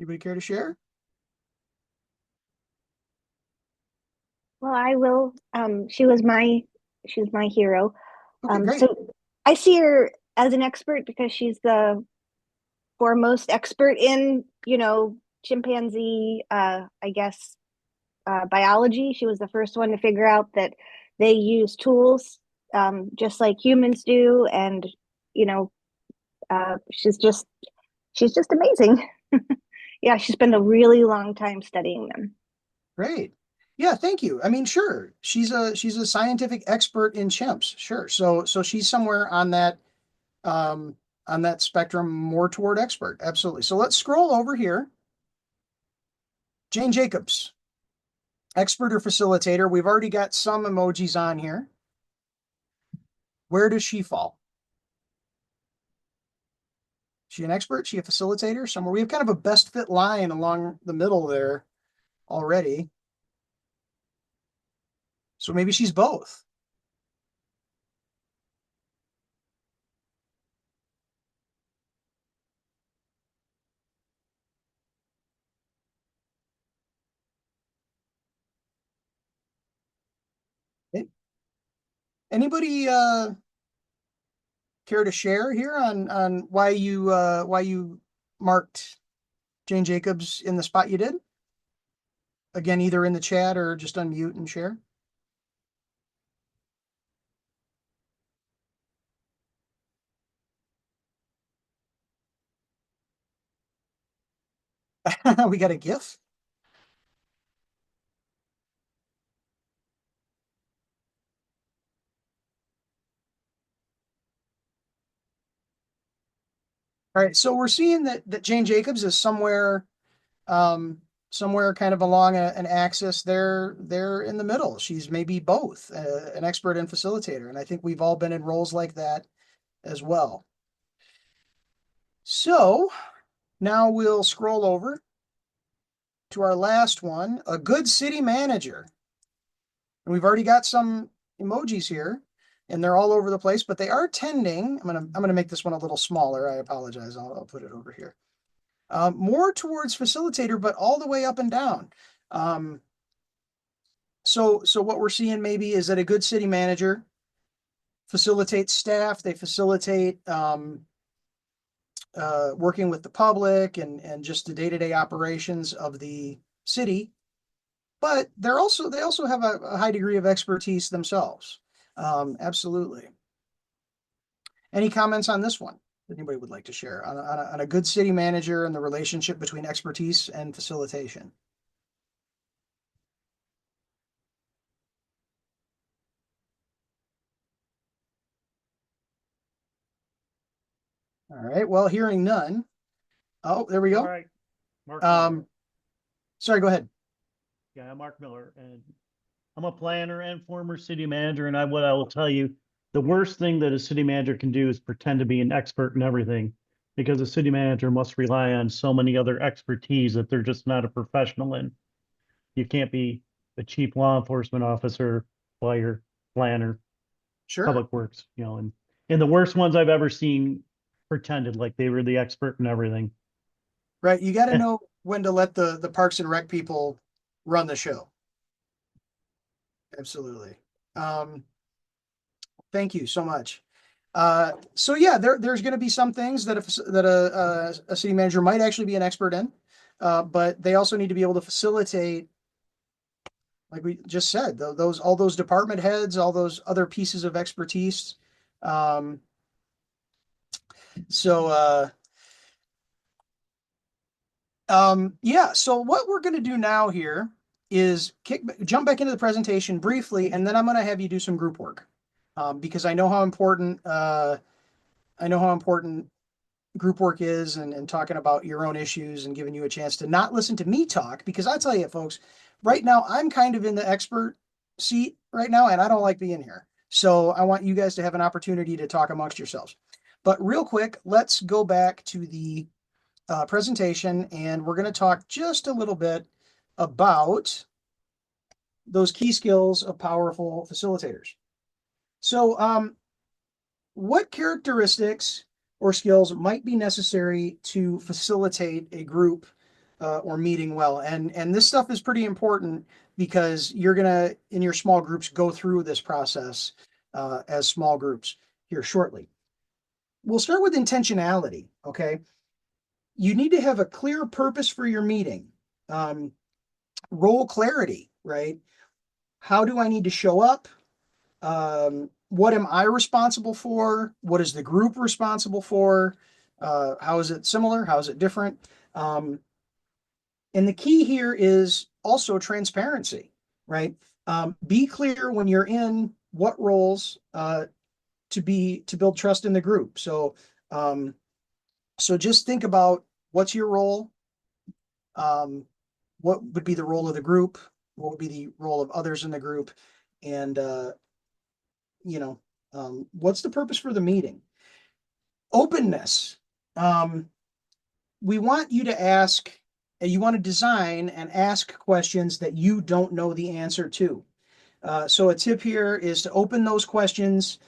Anybody care to share? Well, I will. She was my hero. Okay, great. So I see her as an expert because she's the foremost expert in, chimpanzee, I guess, biology. She was the first one to figure out that they use tools, just like humans do, and you know, she's just amazing. Yeah, she spent a really long time studying them. Great. Yeah, thank you. I mean, sure. She's a scientific expert in chimps. Sure. So she's somewhere on that spectrum, more toward expert. Absolutely. So let's scroll over here. Jane Jacobs, expert or facilitator. We've already got some emojis on here. Where does she fall? She an expert? She a facilitator? Somewhere we have kind of a best fit line along the middle there already. So maybe she's both. Anybody care to share here on why you marked Jane Jacobs in the spot you did? again, either in the chat or just unmute and share. We got a GIF. All right, so we're seeing that Jane Jacobs is somewhere somewhere kind of along an axis. They're in the middle. She's maybe both, an expert and facilitator, and I think we've all been in roles like that as well. So now we'll scroll over to our last one, a good city manager. And we've already got some emojis here, and they're all over the place, but they are tending. I'm gonna make this one a little smaller. I apologize. I'll put it over here. More towards facilitator, but all the way up and down. So what we're seeing maybe is that a good city manager facilitates staff. They facilitate working with the public and just the day-to-day operations of the city. But they also have a high degree of expertise themselves. Absolutely. Any comments on this one that anybody would like to share on a good city manager and the relationship between expertise and facilitation? All right. Well, hearing none. Oh, there we go. All right. Mark Miller. Sorry, go ahead. Yeah, I'm Mark Miller, and I'm a planner and former city manager. And what I will tell you, the worst thing that a city manager can do is pretend to be an expert in everything, because a city manager must rely on so many other expertise that they're just not a professional in. You can't be a chief law enforcement officer, lawyer, planner, Sure. public works, and the worst ones I've ever seen pretended like they were the expert in everything. Right. You got to know when to let the Parks and Rec people run the show. Absolutely. Thank you so much. So yeah, there's going to be some things that a city manager might actually be an expert in, but they also need to be able to facilitate, like we just said, all those department heads, all those other pieces of expertise. Yeah, so what we're going to do now here is jump back into the presentation briefly, and then I'm going to have you do some group work, because I know how important group work is, and talking about your own issues and giving you a chance to not listen to me talk, because I tell you, folks, right now I'm kind of in the expert seat right now, and I don't like being here. So I want you guys to have an opportunity to talk amongst yourselves. But real quick, let's go back to the presentation, and we're going to talk just a little bit about those key skills of powerful facilitators. So what characteristics or skills might be necessary to facilitate a group or meeting well? And this stuff is pretty important, because you're going to, in your small groups, go through this process as small groups here shortly. We'll start with intentionality, okay? You need to have a clear purpose for your meeting. Role clarity, right? How do I need to show up? What am I responsible for? What is the group responsible for? How is it similar? How is it different? And the key here is also transparency, right? Be clear when you're in what roles to build trust in the group. So just think about, what's your role? What would be the role of the group? What would be the role of others in the group? And, what's the purpose for the meeting? Openness. We want you to ask, you want to design and ask questions that you don't know the answer to. So a tip here is to open those questions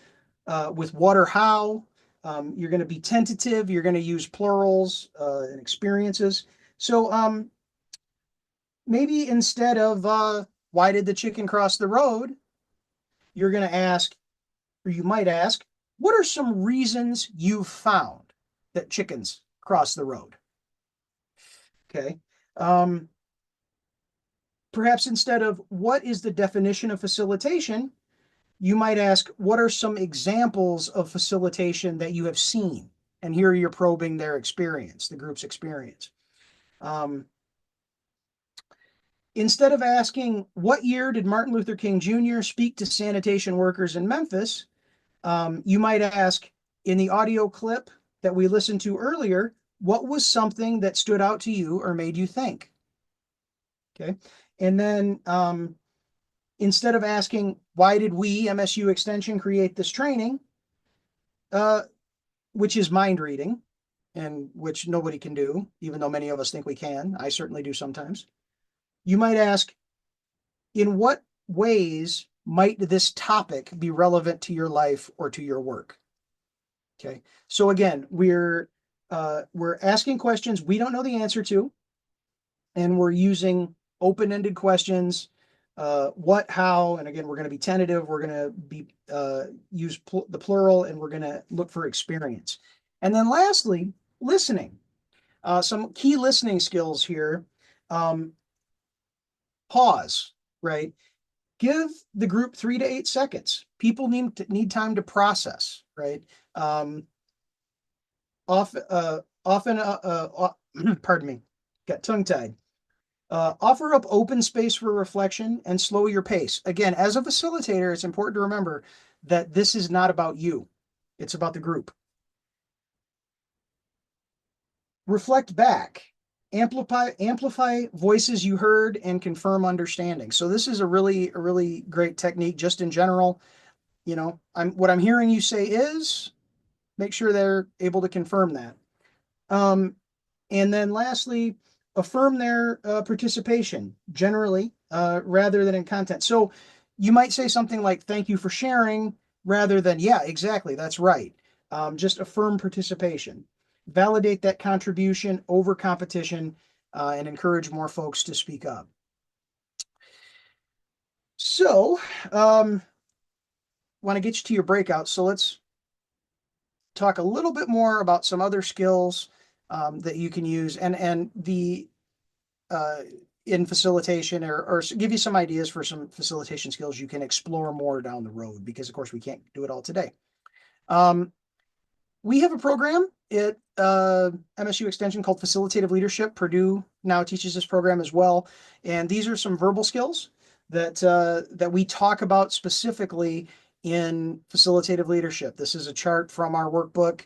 with what or how. You're going to be tentative. You're going to use plurals and experiences. So maybe instead of why did the chicken cross the road, you're going to ask, or you might ask, what are some reasons you've found that chickens cross the road? Okay. perhaps instead of what is the definition of facilitation, you might ask, what are some examples of facilitation that you have seen? And here you're probing their experience, the group's experience. Instead of asking, what year did Martin Luther King Jr. speak to sanitation workers in Memphis? You might ask, in the audio clip that we listened to earlier, what was something that stood out to you or made you think? Okay. And then instead of asking, why did we, MSU Extension, create this training, which is mind reading, and which nobody can do, even though many of us think we can. I certainly do sometimes. You might ask, in what ways might this topic be relevant to your life or to your work? Okay. So again, we're asking questions we don't know the answer to, and we're using open-ended questions. What, how, and again, we're going to be tentative. We're going to be use the plural, and we're going to look for experience. And then lastly, listening. Some key listening skills here. Pause, right? Give the group 3 to 8 seconds. People need time to process, right? Often, pardon me, got tongue-tied. Offer up open space for reflection and slow your pace. Again, as a facilitator, it's important to remember that this is not about you. It's about the group. Reflect back. Amplify voices you heard and confirm understanding. So this is a really great technique just in general. You know, what I'm hearing you say is, make sure they're able to confirm that. And then lastly, affirm their participation generally rather than in content. So you might say something like, thank you for sharing, rather than, yeah, exactly, that's right. Just affirm participation. Validate that contribution over competition and encourage more folks to speak up. So want to get you to your breakout. So let's talk a little bit more about some other skills that you can use and the in facilitation or give you some ideas for some facilitation skills you can explore more down the road, because of course we can't do it all today. We have a program at MSU Extension called Facilitative Leadership. Purdue now teaches this program as well. And these are some verbal skills that we talk about specifically in facilitative leadership. This is a chart from our workbook.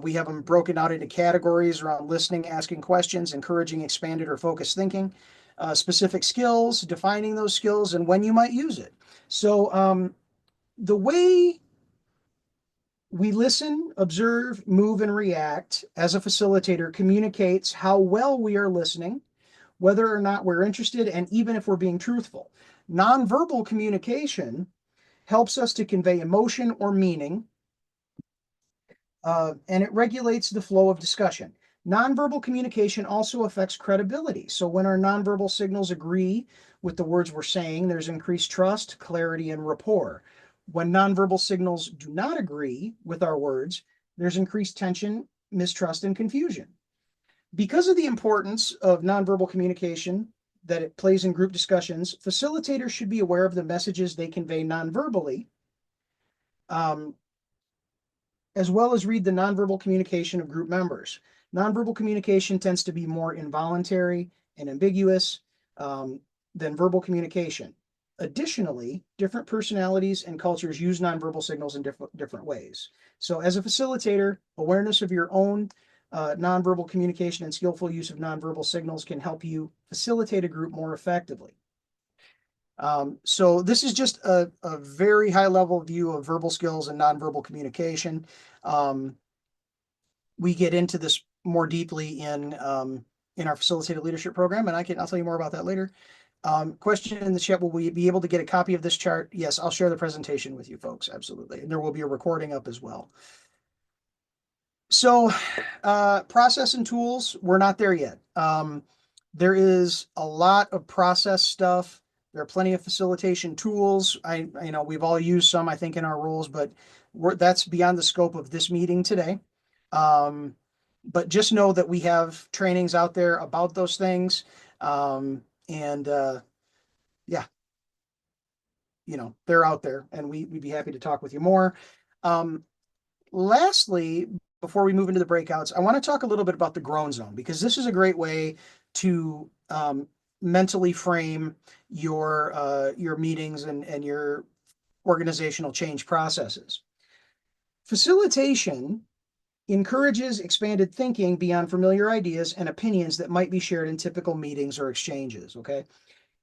We have them broken out into categories around listening, asking questions, encouraging expanded or focused thinking, specific skills, defining those skills, and when you might use it. So the way we listen, observe, move, and react as a facilitator communicates how well we are listening, whether or not we're interested, and even if we're being truthful. Nonverbal communication helps us to convey emotion or meaning, and it regulates the flow of discussion. Nonverbal communication also affects credibility. So when our nonverbal signals agree with the words we're saying, there's increased trust, clarity, and rapport. When nonverbal signals do not agree with our words, there's increased tension, mistrust, and confusion. Because of the importance of nonverbal communication that it plays in group discussions, facilitators should be aware of the messages they convey nonverbally, as well as read the nonverbal communication of group members. Nonverbal communication tends to be more involuntary and ambiguous than verbal communication. Additionally, different personalities and cultures use nonverbal signals in different ways. So as a facilitator, awareness of your own nonverbal communication and skillful use of nonverbal signals can help you facilitate a group more effectively. So this is just a very high level view of verbal skills and nonverbal communication. We get into this more deeply in our facilitated leadership program, and I'll tell you more about that later. Question in the chat, will we be able to get a copy of this chart? Yes, I'll share the presentation with you folks, absolutely. And there will be a recording up as well. So process and tools, we're not there yet. There is a lot of process stuff. There are plenty of facilitation tools. We've all used some, I think, in our roles, but that's beyond the scope of this meeting today. But just know that we have trainings out there about those things. And yeah, they're out there, and we'd be happy to talk with you more. Lastly, before we move into the breakouts, I want to talk a little bit about the groan zone, because this is a great way to mentally frame your meetings and your organizational change processes. Facilitation encourages expanded thinking beyond familiar ideas and opinions that might be shared in typical meetings or exchanges. Okay.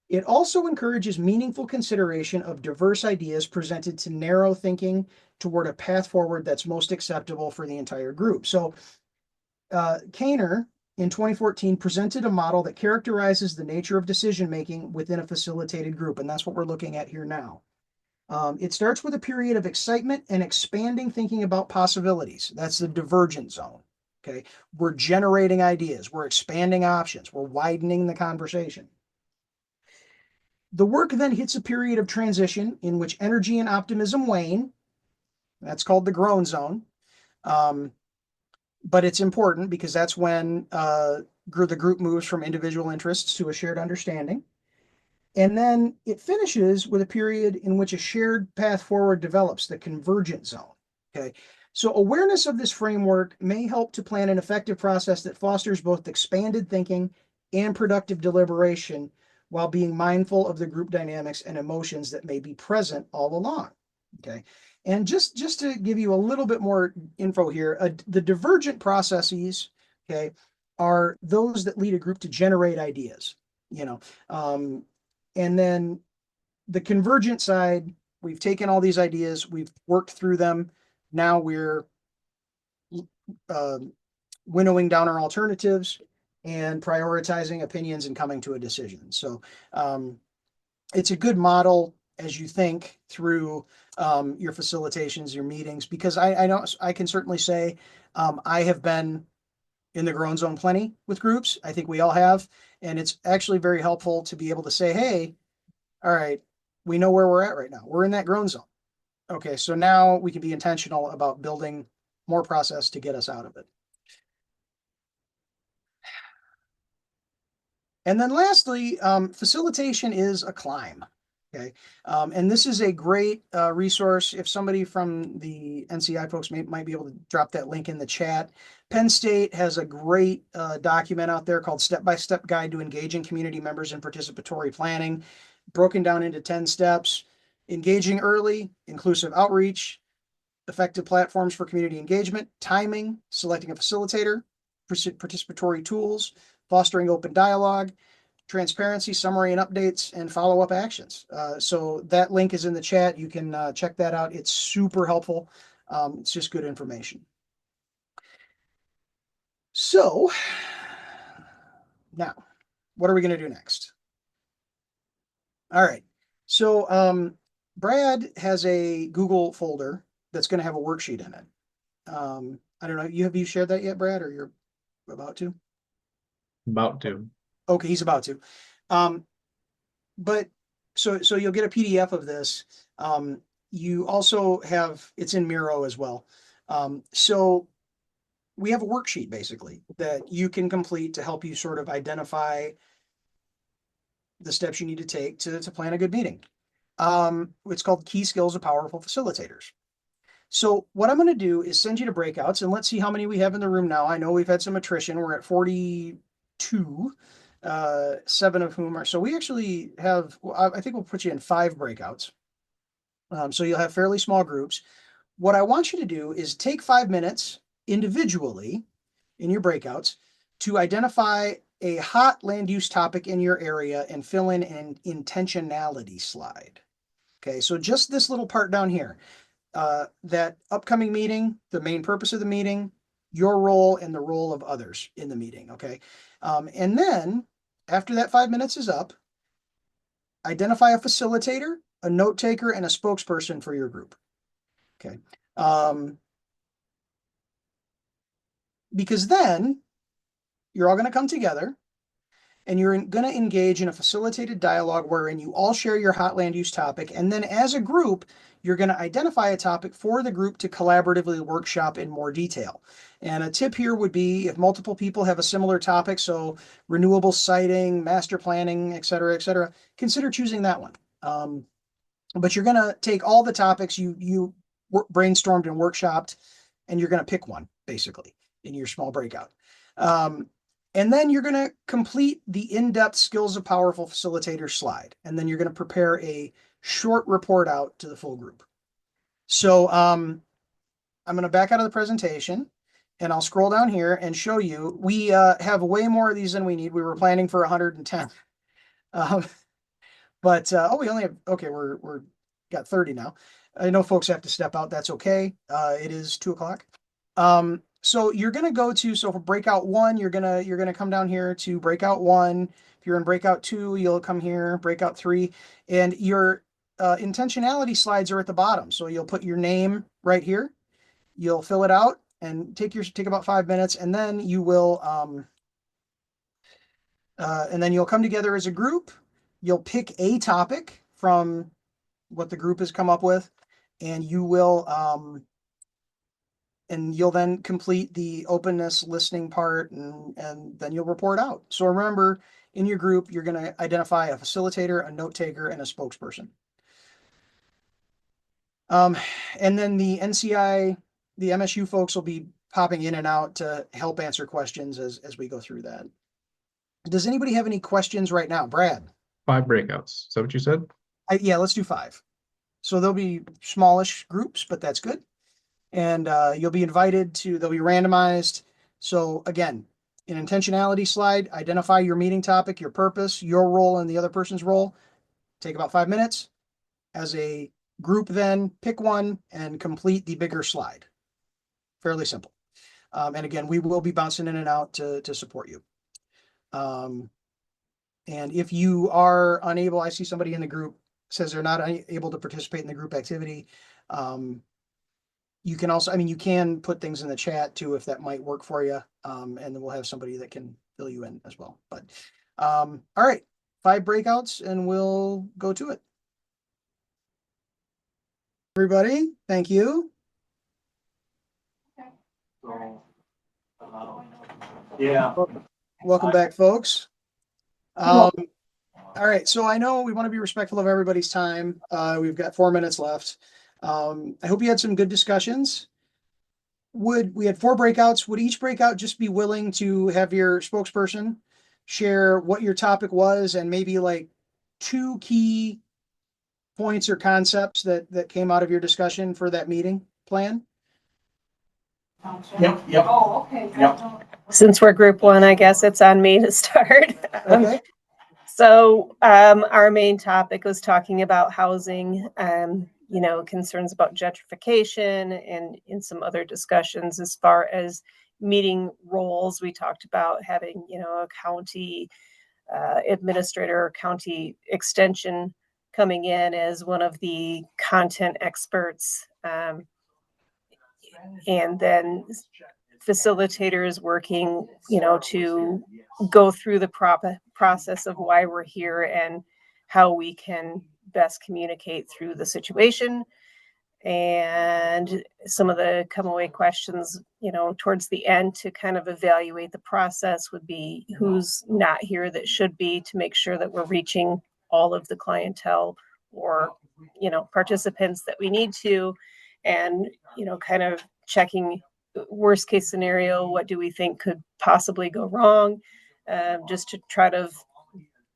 It also encourages meaningful consideration of diverse ideas presented to narrow thinking toward a path forward that's most acceptable for the entire group. So, Kaner in 2014 presented a model that characterizes the nature of decision making within a facilitated group, and that's what we're looking at here now. It starts with a period of excitement and expanding thinking about possibilities. That's the divergent zone. Okay. We're generating ideas, we're expanding options, we're widening the conversation. The work then hits a period of transition in which energy and optimism wane. That's called the groan zone. But it's important because that's when the group moves from individual interests to a shared understanding. And then it finishes with a period in which a shared path forward develops, the convergent zone. Okay. So awareness of this framework may help to plan an effective process that fosters both expanded thinking and productive deliberation while being mindful of the group dynamics and emotions that may be present all along. Okay. And just to give you a little bit more info here, the divergent processes, okay, are those that lead a group to generate ideas, and then the convergent side, we've taken all these ideas, we've worked through them. Now we're winnowing down our alternatives and prioritizing opinions and coming to a decision. So it's a good model as you think through your facilitations, your meetings, because I can certainly say I have been in the groan zone plenty with groups. I think we all have. And it's actually very helpful to be able to say, hey, all right, we know where we're at right now. We're in that groan zone. Okay, so now we can be intentional about building more process to get us out of it. And then lastly, facilitation is a climb. Okay, and this is a great resource. If somebody from the NCI folks might be able to drop that link in the chat. Penn State has a great document out there called Step-by-Step Guide to Engaging Community Members in Participatory Planning, broken down into 10 steps: engaging early, inclusive outreach, effective platforms for community engagement, timing, selecting a facilitator, participatory tools, fostering open dialogue, transparency, summary and updates, and follow-up actions. So that link is in the chat. You can check that out. It's super helpful. It's just good information. So now, what are we going to do next? All right. So Brad has a Google folder that's going to have a worksheet in it. I don't know. Have you shared that yet, Brad, or you're about to? About to. Okay, he's about to. But so you'll get a PDF of this. You also have, it's in Miro as well. So we have a worksheet basically that you can complete to help you sort of identify the steps you need to take to plan a good meeting. It's called Key Skills of Powerful Facilitators. So what I'm going to do is send you to breakouts, and let's see how many we have in the room now. I know we've had some attrition. We're at 42, 7 of whom are, so we actually have, I think we'll put you in 5 breakouts. So you'll have fairly small groups. What I want you to do is take 5 minutes individually in your breakouts to identify a hot land use topic in your area and fill in an intentionality slide. Okay, so just this little part down here, that upcoming meeting, the main purpose of the meeting, your role, and the role of others in the meeting. Okay, and then after that 5 minutes is up, identify a facilitator, a note taker, and a spokesperson for your group. Okay. Because then you're all going to come together and you're going to engage in a facilitated dialogue wherein you all share your hot land use topic. And then as a group, you're going to identify a topic for the group to collaboratively workshop in more detail. And a tip here would be if multiple people have a similar topic, so renewable siting, master planning, et cetera, consider choosing that one. But you're going to take all the topics you brainstormed and workshopped, and you're going to pick one basically in your small breakout. And then you're going to complete the in-depth skills of powerful facilitator slide. And then you're going to prepare a short report out to the full group. So I'm going to back out of the presentation and I'll scroll down here and show you. We have way more of these than we need. We were planning for 110. But we only have, okay, we're got 30 now. I know folks have to step out. That's okay. It is 2:00. So you're gonna go to, so for breakout 1, you're gonna come down here to breakout 1. If you're in breakout 2, you'll come here, breakout 3, and your intentionality slides are at the bottom. So you'll put your name right here. You'll fill it out and take about 5 minutes, and then you will and then you'll come together as a group. You'll pick a topic from what the group has come up with, and you'll then complete the openness listening part, and then you'll report out. So remember, in your group, you're going to identify a facilitator, a note taker, and a spokesperson. And then the NCI, the MSU folks will be popping in and out to help answer questions as we go through that. Does anybody have any questions right now? Brad? 5 breakouts. Is that what you said? Yeah, let's do 5. So there'll be smallish groups, but that's good. And you'll be invited to, they'll be randomized. So again, an intentionality slide, identify your meeting topic, your purpose, your role, and the other person's role. Take about 5 minutes. As a group, then pick one and complete the bigger slide. Fairly simple. And again, we will be bouncing in and out to support you. And if you are unable, I see somebody in the group says they're not able to participate in the group activity. You can also, you can put things in the chat too, if that might work for you. And then we'll have somebody that can fill you in as well. But all right, 5 breakouts and we'll go to it. Everybody, thank you. Yeah. Welcome back, folks. All right, so I know we want to be respectful of everybody's time. We've got 4 minutes left. I hope you had some good discussions. We had 4 breakouts. Would each breakout just be willing to have your spokesperson share what your topic was and maybe like 2 key points or concepts that came out of your discussion for that meeting plan? Yep. Oh, okay. Yep. Since we're group 1, I guess it's on me to start. Okay. So our main topic was talking about housing, concerns about gentrification and in some other discussions as far as meeting roles. We talked about having, a county administrator or county extension coming in as one of the content experts. And then facilitators working, to go through the process of why we're here and how we can best communicate through the situation. And some of the come away questions, towards the end to kind of evaluate the process would be who's not here that should be, to make sure that we're reaching all of the clientele or, participants that we need to, and, kind of checking worst case scenario, what do we think could possibly go wrong, just to try to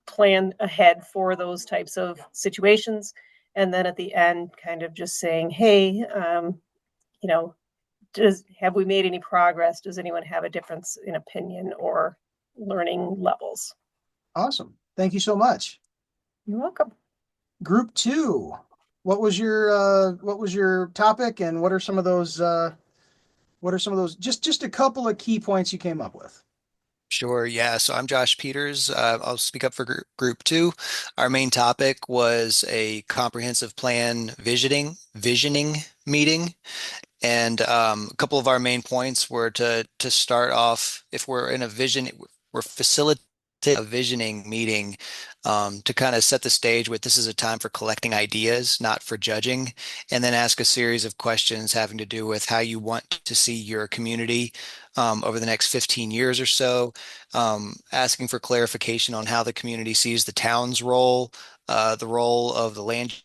plan ahead for those types of situations. And then at the end, kind of just saying, hey, have we made any progress? Does anyone have a difference in opinion or learning levels? Awesome. Thank you so much. You're welcome. Group 2, what was your topic, and what are some of those just a couple of key points you came up with? Sure, yeah. So I'm Josh Peters. I'll speak up for group 2. Our main topic was a comprehensive plan visioning meeting. And a couple of our main points were to start off, if we're in a vision, we're facilitating a visioning meeting to kind of set the stage with this is a time for collecting ideas, not for judging, and then ask a series of questions having to do with how you want to see your community over the next 15 years or so, asking for clarification on how the community sees the town's role, the role of the land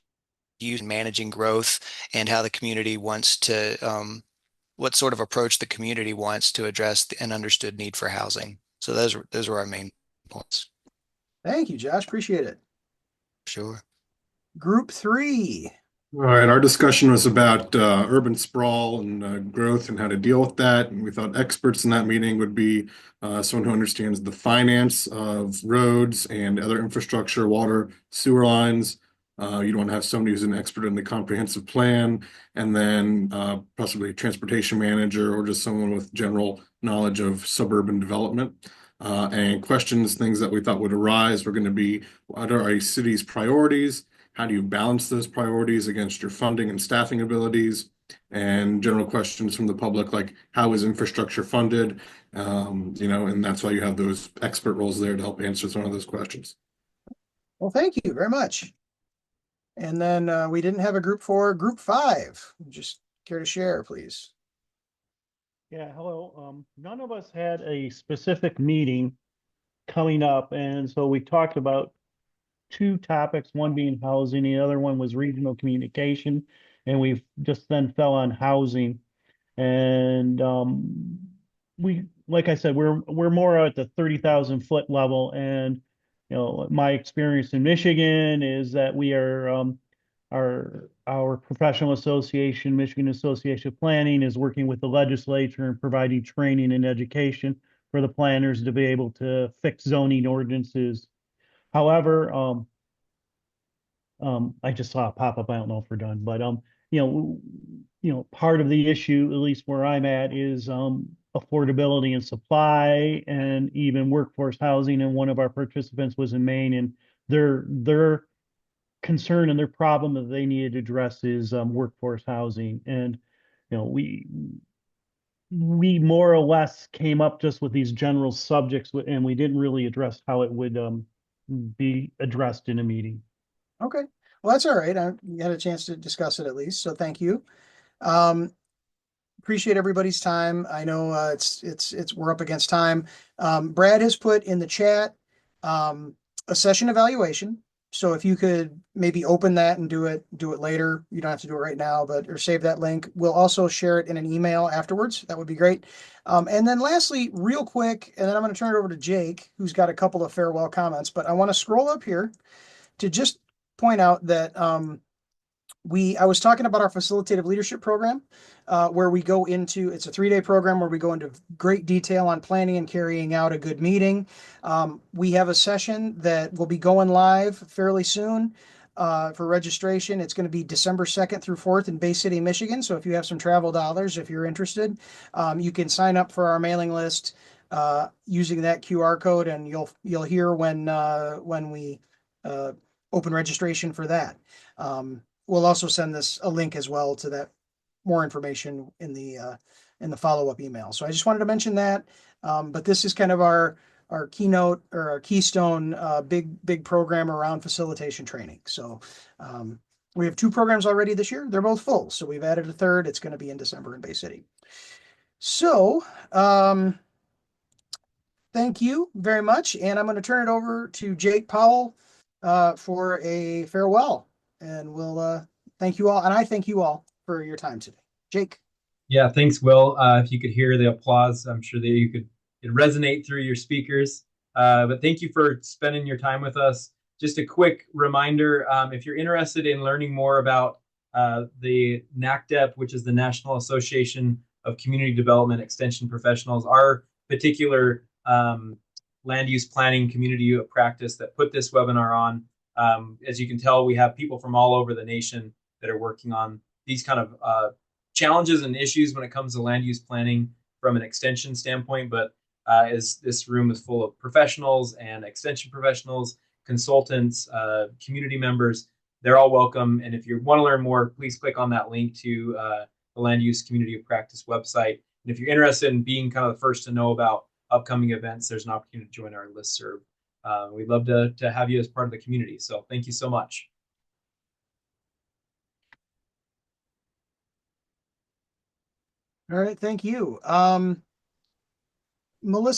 use in managing growth, and how the community wants to, what sort of approach the community wants to address an understood need for housing. So those are our main points. Thank you, Josh. Appreciate it. Sure. Group 3. All right, our discussion was about urban sprawl and growth and how to deal with that. And we thought experts in that meeting would be someone who understands the finance of roads and other infrastructure, water, sewer lines. You'd want to have somebody who's an expert in the comprehensive plan, and then possibly a transportation manager or just someone with general knowledge of suburban development. And questions, things that we thought would arise were going to be, what are our city's priorities? How do you balance those priorities against your funding and staffing abilities? And general questions from the public, like how is infrastructure funded? And that's why you have those expert roles there to help answer some of those questions. Well, thank you very much. And then we didn't have a group 4, group 5. Just care to share, please? Yeah, hello. None of us had a specific meeting coming up, and so we talked about two topics, one being housing, the other one was regional communication, and we just then fell on housing. And we, like I said, we're more at the 30,000 foot level, and my experience in Michigan is that we are our professional association, Michigan Association of Planning, is working with the legislature and providing training and education for the planners to be able to fix zoning ordinances. However, I just saw it pop up. I don't know if we're done, but part of the issue, at least where I'm at, is affordability and supply, and even workforce housing. And one of our participants was in Maine, and their concern and their problem that they needed to address is workforce housing. And we more or less came up just with these general subjects, and we didn't really address how it would be addressed in a meeting. Okay. Well, that's all right. I had a chance to discuss it at least, so thank you. Appreciate everybody's time. I know we're up against time. Brad has put in the chat a session evaluation. So if you could maybe open that and do it later. You don't have to do it right now, or save that link. We'll also share it in an email afterwards. That would be great. And then lastly, real quick, and then I'm going to turn it over to Jake, who's got a couple of farewell comments, but I want to scroll up here to just point out that I was talking about our facilitative leadership program, where we go into, it's a 3-day program where we go into great detail on planning and carrying out a good meeting. We have a session that will be going live fairly soon for registration. It's going to be December 2nd through 4th in Bay City, Michigan. So if you have some travel dollars, if you're interested, you can sign up for our mailing list using that QR code, and you'll hear when we open registration for that. We'll also send a link as well to that, more information in the follow-up email. So I just wanted to mention that. But this is kind of our keynote or our keystone big program around facilitation training. So we have 2 programs already this year. They're both full. So we've added a third. It's going to be in December in Bay City. So thank you very much. And I'm going to turn it over to Jake Powell for a farewell. And we'll thank you all. And I thank you all for your time today. Jake. Yeah, thanks, Will. If you could hear the applause, I'm sure that it resonate through your speakers. But thank you for spending your time with us. Just a quick reminder, if you're interested in learning more about the NACDEP, which is the National Association of Community Development Extension Professionals, our particular land use planning community of practice that put this webinar on. As you can tell, we have people from all over the nation that are working on these kind of challenges and issues when it comes to land use planning from an extension standpoint. But as this room is full of professionals and extension professionals, consultants, community members, they're all welcome. And if you want to learn more, please click on that link to the Land Use Community of Practice website. And if you're interested in being kind of the first to know about upcoming events, there's an opportunity to join our listserv We'd love to have you as part of the community. So thank you so much. All right, thank you. Melissa.